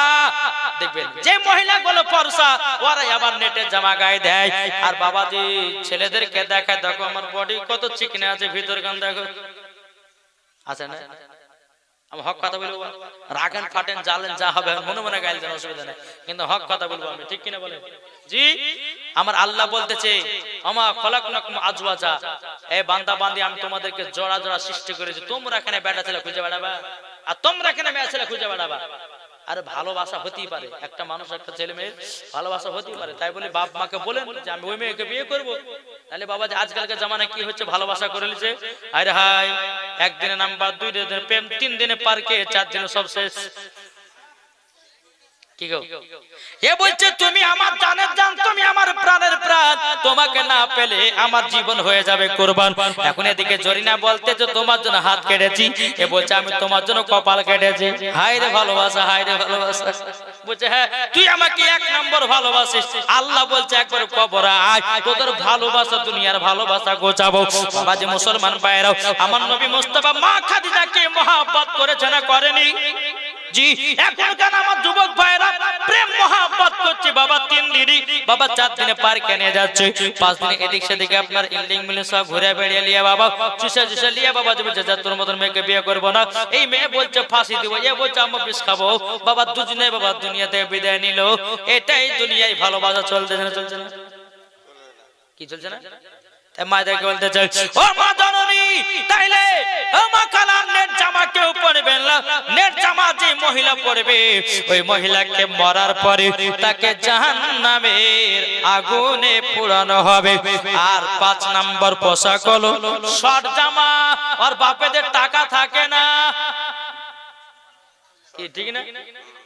দেখবেন যে মহিলাগুলো ফর্সা, ওরাই আবার নেটের জামা গায়ে দেয়। আর বাবাজি ছেলেদেরকে দেখায়, দেখো আমার বডি কত চিকনে আছে, ভিতর গান দেখো, আছে না? আমি হক কথা বলবো, রাগেন ফাটেন জ্বালেন যা হবে মনে মনে গাইল যেন অসুবিধা নেই, কিন্তু হক কথা বলবো আমি, ঠিক কিনা বলেন? জি, আমার আল্লাহ বলতেছে আমা খলাকনাকুম আজওয়াজা, এই বান্দা বান্দি আমি তোমাদেরকে জোড়া জোড়া সৃষ্টি করেছি, তোমরা এখানে বেটা ছেলে খুঁজে বেড়াবা আর তোমরা এখানে মেয়ে ছেলে খুঁজে বেড়াবা। আরে ভালোবাসা হতেই পারে, একটা মানুষ একটা ছেলে মেয়ের ভালোবাসা হতেই পারে, তাই বলে বাপ মাকে বলেন যে আমি ওই মেয়েকে বিয়ে করবো, তাহলে বাবা যে আজকালকার জামানায় কি হচ্ছে, ভালোবাসা করে নিছে, আরে হাই একদিনে নাম্বার, 2 দিনে প্রেম, 3 দিনে পার্কে, 4 দিনে সব শেষ। কি গো এ বলছে তুমি আমার জানের জান, তুমি আমার প্রাণের প্রাণ, তোমাকে না পেলে আমার জীবন হয়ে যাবে কুরবান। এখন এদিকে জরিনা বলতে যে তোমার জন্য হাত কেটেছি, এ বলছে আমি তোমার জন্য কপাল কেটেছি। হায় রে ভালোবাসা, হায় রে ভালোবাসা। বলছে হ্যাঁ তুই আমাকে 1 নম্বর ভালোবাসিস। আল্লাহ বলছে একবার কবরে আয়, তোদের ভালোবাসা দুনিয়ার ভালোবাসা গোছাবো। বাবা যে মুসলমান ভাইরাও, আমার নবী মুস্তাফা মা খাদিজাকে মহব্বত করেছে না করেনি? জি, এখনকার আমার যুবক ভাইরা প্রেম মহব্বত করছে বাবা, 3 দিনই বাবা 4 দিনে পার্কে নিয়ে যাচ্ছে, 5 দিনে এদিক সেদিকে আপনার ইল্ডিং মিলে সব ঘুরে বেড়িয়ে লিয়া বাবা, চুষে চুষে লিয়া বাবা, যে বলছে তোর মতন মেয়েকে বিয়ে করবো না, এই মেয়ে বলছে ফাঁসি দিব, এ বলছে আমি বিষ খাবো, বাবা দুজনে বাবা দুনিয়াতে বিদায় নিল। এটাই দুনিয়ায় ভালোবাসা চলতেছে না, চলছে না? কি চলছে না? মায়েদেরকে বলতে চাই ও মা জননী, তাইলে ও মা কালা নেট জামা কেউ পরবেন না, নেট জামা যে মহিলা পরবে ওই মহিলাকে মরার পরে তাকে জাহান্নামের আগুনে পোড়ানো হবে। আর 5 নম্বর পোশাক হলো শর্ট জামা, আর বাপেদের টাকা থাকে না, ঠিক না?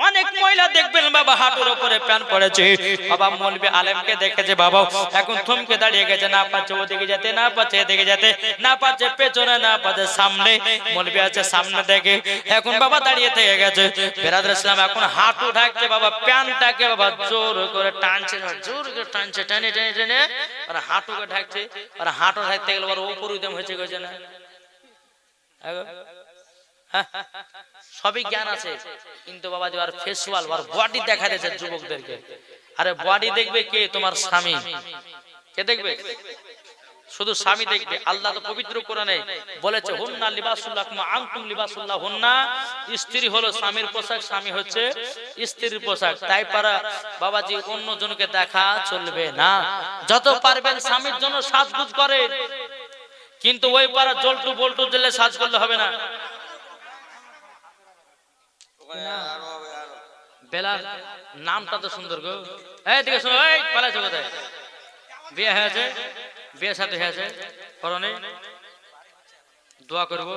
অনেক মহিলা দেখবেন বাবা হাঁটুর উপরে প্যান্ট পরেছে, বাবা মৌলবি আলেমকে দেখেছে বাবা এখন থমকে দাঁড়িয়ে গেছে, না পাচ্ছে ওদিকে যেতে, না পাচ্ছে এদিকে যেতে, না পাচ্ছে পেছনে, না পাচ্ছে সামনে, মৌলবি আছে সামনে দেখে এখন বাবা দাঁড়িয়ে থেকে গেছে। বেরাদর ইসলাম এখন হাঁটু ঢাকছে বাবা, প্যান্টটাকে বাবা জোর করে টানছে, জোর করে টানছে, টেনে টেনে টেনে আর হাঁটুকে ঢাকছে, আর হাঁটু ঢাকতে গেলে ওর উপর উদ্যম হয়েছে গেছে না, সবই জ্ঞান আছে, কিন্তু বাবা যে আর ফেসওয়াল আর বডি দেখা দিয়েছে যুবকদেরকে। আরে বডি দেখবে কে? তোমার স্বামী। কে দেখবে? শুধু স্বামী দেখবে। আল্লাহ তো পবিত্র কোরআনে বলেছে হুন্না লিবাসুল লাকুম আনতুম লিবাসুল লাহুন্না, স্ত্রী হলো স্বামীর পোশাক, স্বামী হচ্ছে স্ত্রীর পোশাক। তাই পারা বাবাজি অন্য জনকে দেখা চলবে না, যত পারবেন স্বামীর জন্য সাজগুজ করে, কিন্তু ওই পারা জলটু বল্টু দিলে সাজ করলে হবে না। বেলাল নামটা তো সুন্দর গো, এই দিকে শোনো, এই পালাইছো কোথায়? বিয়ে হয়েছে, বিয়ে সাথে হয়েছে, করনে দোয়া করবো,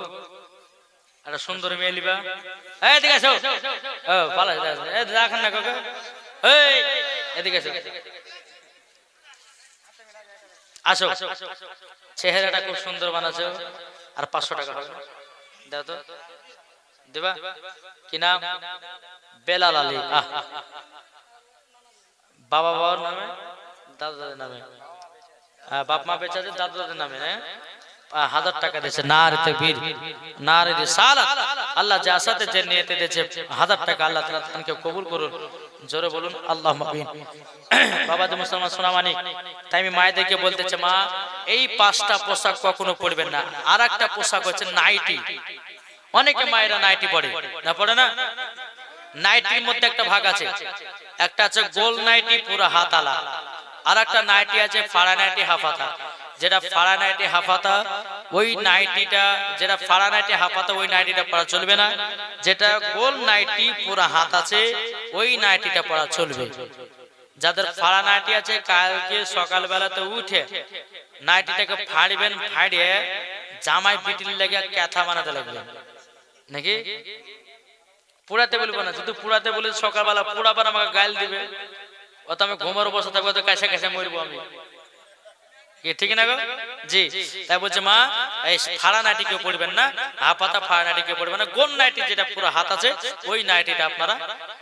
একটা সুন্দর মেয়ে লিবা, এই দিকে এসো, ও পালাই দেখেন না কাকা, এই এদিকে এসো, আসো, চেহারাটা খুব সুন্দর বানাছো, আর 500 টাকা হবে, দাও তো, দেবা? কি নাম? বেলাল আলী। বাবা বাবার নামে, দাদা দাদের নামে, বাপ মা বেঁচে আছে, দাদা দাদের নামে, 1000 টাকা দিয়েছে। নারে তাকবীর, নারে রিসালাত। আল্লাহ যে আশাতে যে নিয়তে দিয়েছে 1000 টাকা, আল্লাহ তাআলা তাকে কবুল করুন, জোরে বলুন আল্লাহুম্মা আমিন। বাবা যে মুসলমান সোনামানি, তাই আমি মায়েদেরকে বলতেছে মা এই 5টা পোশাক কখনো পরবেন না। আর একটা পোশাক হচ্ছে নাইটি, অনেকে মায়েরা নাইটি পরে না, পড়ে না? নাইটির মধ্যে একটা ভাগ আছে, একটা আছে গোল নাইটি পুরো হাতালা, আর একটা নাইটি আছে ফাড়া নাইটি হাফাতা। যেটা ফাড়া নাইটি হাফাতা ওই নাইটিটা, যেটা ফাড়া নাইটি হাফাতা ওই নাইটিটা পরা চলবে না, যেটা গোল নাইটি পুরো হাত আছে ওই নাইটিটা পরা চলবে। যাদের ফাড়া নাইটি আছে কালকে সকালবেলাতে উঠে নাইটিটাকে ফাড়বেন, ফাড়িয়ে জামাই পিটির লেগে ক্যাথা বানাতে লাগবেন নাকি? পুরাতে বলবো না, যদি পুরাতে বলে সকালবেলা পুরাবার আমাকে গাল দিবে, ও তো আমি ঘুমের বসে থাকবো, তো কাছে কাছে মরবো আমি, ঠিক না গো? জি, তাই বলছে মা এই ফাড়া নাইটি কেউ পড়বেন না, হাফাতা ফাড়া নাইটি কেউ পড়বেন না, গোল নাইটি যেটা পুরো হাত আছে ওই নাইটিটা আপনারা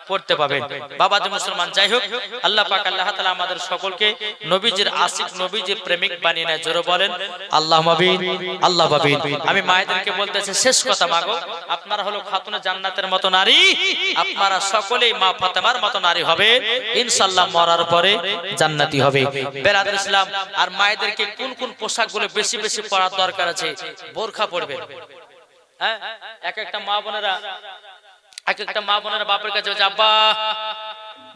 পড়তে পাবেন। বাবা যে মুসলমান, যাই হোক আল্লাহ পাক আল্লাহ তাআলা আমাদের সকলকে নবীজির আশিক, নবীজির প্রেমিক বানিয়ে নেয়, জোরে বলেন আল্লাহুম্মা আমিন, আল্লাহুম্মা আমিন। আমি মায়েদেরকে বলতেছি শেষ কথা, মাগো আপনারা হলো খাতুনে জান্নাতের মতো নারী, আপনারা সকলেই মা ফাতেমার মতো নারী হবে ইনশাআল্লাহ, মরার পরে জান্নাতি হবে। বেরাদর ইসলাম, আর মায়েদেরকে কোন কোন পোশাকগুলো বেশি বেশি পরার দরকার আছে? বোরখা পরবেন, হ্যাঁ, এক একটা মা বোনেরা বাপের কাছে বলছে আব্বা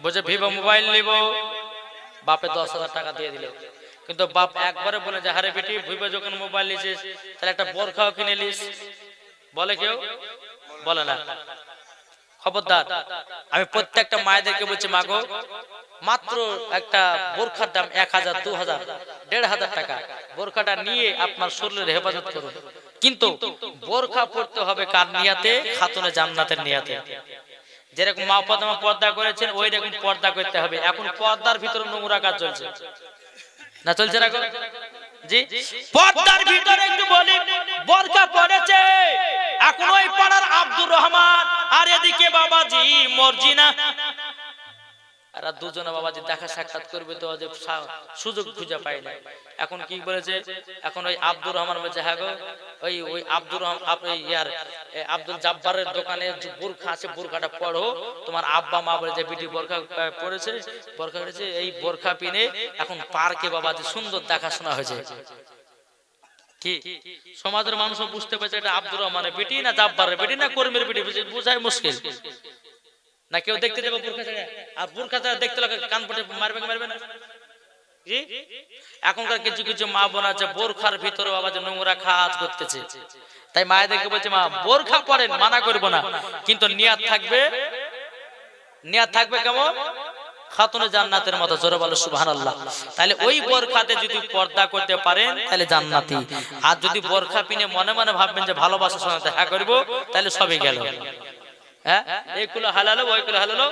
বলছে ভিভো মোবাইল নিব, বাপে 10,000 টাকা দিয়ে দিল, কিন্তু বাপ একবারে বলে যে হারে বেটি ভিভো যখন মোবাইল নিছিস তাহলে একটা বোরখাও কিনে নিস, বলে কেউ? বলে না। খবরদার, আমি প্রত্যেকটা মায়েদেরকে বলছি মাগো মাত্র একটা বোরখার দাম 1,000, 2,000, 1,500 টাকা, বোরখাটা নিয়ে আপনার শরীরের হেফাজত করুন, কিন্তু বোরখা পড়তে হবে কার নিয়াতে? খাতুনে জান্নাতের নিয়াতে। যেরকম মা ফাতেমা পর্দা করেছেন ওই রকম পর্দা করতে হবে। এখন পর্দার ভিতরে নোংরা কাজ চলছে না, চলছে না? জি, পর্দার ভিতরে একটু বলি, বোরকা পড়েছে এখন ওই পাড়ার আব্দুর রহমান আর এদিকে বাবাজি মর্জিনা, এরা দুজনে বাবাজি দেখা সাক্ষাৎ করবে তো যে সুযোগ খুঁজে পায় না। এখন কি বলেছে? এখন ওই আব্দুর রহমান বলছে হ্যাঁ গো ওই আব্দুর রহমান আব্দুল জাব্বারের দোকানে বোরখা আছে, বোরখাটা পড়ো, তোমার আব্বা মা বলে যে বিটি বোরখা পড়েছে, বোরখা পড়েছে, এই বোরখা পিনে এখন পার্কে বাবাজি সুন্দর দেখাশোনা হয়েছে। কি সমাজের মানুষও বুঝতে পারছে এটা আব্দুর রহমানের বেটি না জাব্বারের বেটি না কর্মীর বেটি, বোঝাই মুশকিল না। কেউ দেখতে যাবে বোরখা ছেড়ে, আর বোরখা ছাড়া দেখতে লাগে কান পটে মারবে না। জি, এখনকার কিছু কিছু মা বোন আছে বোরখার ভিতরে বাবা যে নোংরা কাজ করতেছে, তাই মায়েদেরকে বলছে মা বোরখা পরেন, মানা করবো না, কিন্তু নিয়াত থাকবে কেমন? খাতুনে জান্নাতের মতো। জোরে বলো সুবহানাল্লাহ। তাহলে ওই বোরখাতে যদি পর্দা করতে পারেন তাহলে জান্নাতি, আর যদি বোরখা পিনে মনে মনে ভাববেন যে ভালোবাসার সঙ্গে দেখা করবো তাহলে সবই গেল। হ্যাঁ, এইগুলো হালালো ওইগুলো হালালো,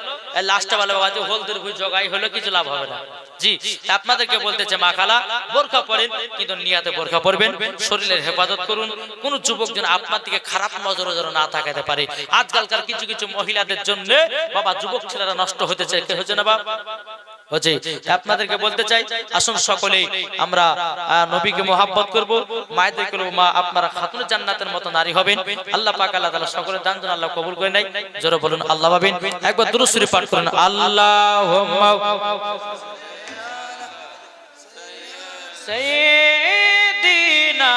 লাস্টে ভালো বাজে হলদের ভুই জগাই হলো, কিছু লাভ হবে না। জি, আপনাদেরকে বলতেছে মা খালা বোরখা পরেন, কিন্তু নিয়াতে বোরখা পরবেন, শরীরের হেফাজত করুন, কোন যুবক যেন আপনার দিকে খারাপ নজরে যেন না তাকাতে পারে। আজকালকার কিছু কিছু মহিলাদের জন্য বাবা যুবক ছেলেরা নষ্ট হতেছে, কে হচ্ছে না বাবা? আপনাদেরকে বলতে চাই আসুন সকলেই আমরা নবীকে মোহাব্বত করব, মায়েদেরকে বলবো মা আপনারা খাতুনে জান্নাতের মতো নারী হবেন। আল্লাহ পাক আল্লাহ তাআলা সকলের দান যেন আল্লাহ কবুল করে নেয়। জোরে বলুন আল্লাহ পাবেন। একবার দুরূদ শরীফ পাঠ করুন, আল্লাহুম্মা সাইয়্যিদিনা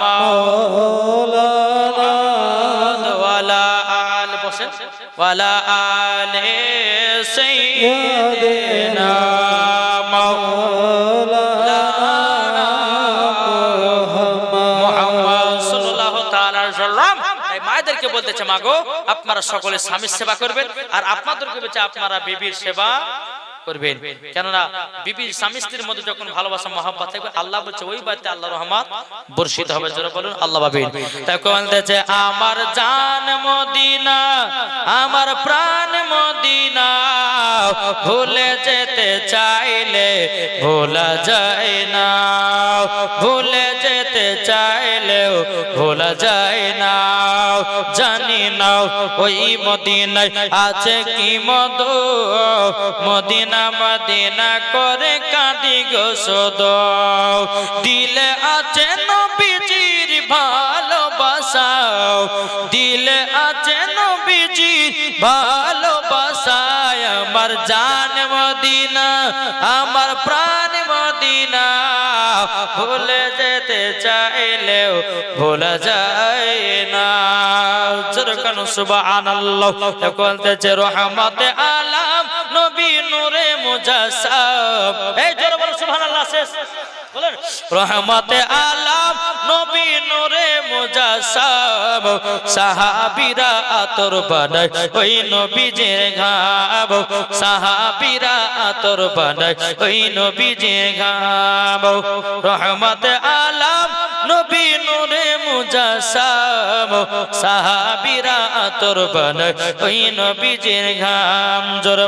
মাওলানা ওয়ালা আল বসেন ওয়ালা আলে সাইয়্যিদিনা মাওলানা মুহাম্মদ সাল্লাল্লাহু তাআলা সাল্লাম। এই মায়েদেরকে বলতেছে মাগো আপনারা সকলে স্বামীর সেবা করবেন, আর আপনাদেরকে বলছে আপনারা বিবির সেবা করবেন, কেননা বিবির স্বামী স্ত্রীর মধ্যে যখন ভালোবাসা মহব্বত থাকবে আল্লাহ বলছে ওই বাড়িতে আল্লাহর রহমত বর্ষিত হবে। জোরে বলুন আল্লাহ পাবেন। তাই বলতেছে আমার জান মদিনা আমার প্রাণ মদিনা, ভুলে যেতে চাইলে ভোলা যায় না, ভুলে যেতে চাইলেও ভোলা যায় না। জানি না ওই মদিনায় আছে কি মধু, মদিনা মদিনা করে কাঁদি গো সদা, দিলে আছে নবীজির ভালোবাসা, দিলে আছে নবীজির ভালোবাসা। আমার জান মদিনা আমার প্রাণ মদিনা, ভুলে যেতে চাইলেও ভোলা যায় না। জোরকান সুবহানাল্লাহ। বলতেছে রহমতে আলাম নবী নূরে মুজাসসাম। এই জোরে বলো সুবহানাল্লাহ। শেষ বলেন রহমতে আলাম নবী নূরে মুজাসসাম, সাহাবীরা আতর বানায় ওই নবীজির ঘাম, সাহাবীরা আতর বানায় ওই নবীজির ঘাম। রহমতে আলাম নবী নূরে মুজাসসাম, সাহাবীরা আতর বানায় ওই নবীজির ঘাম। জোরে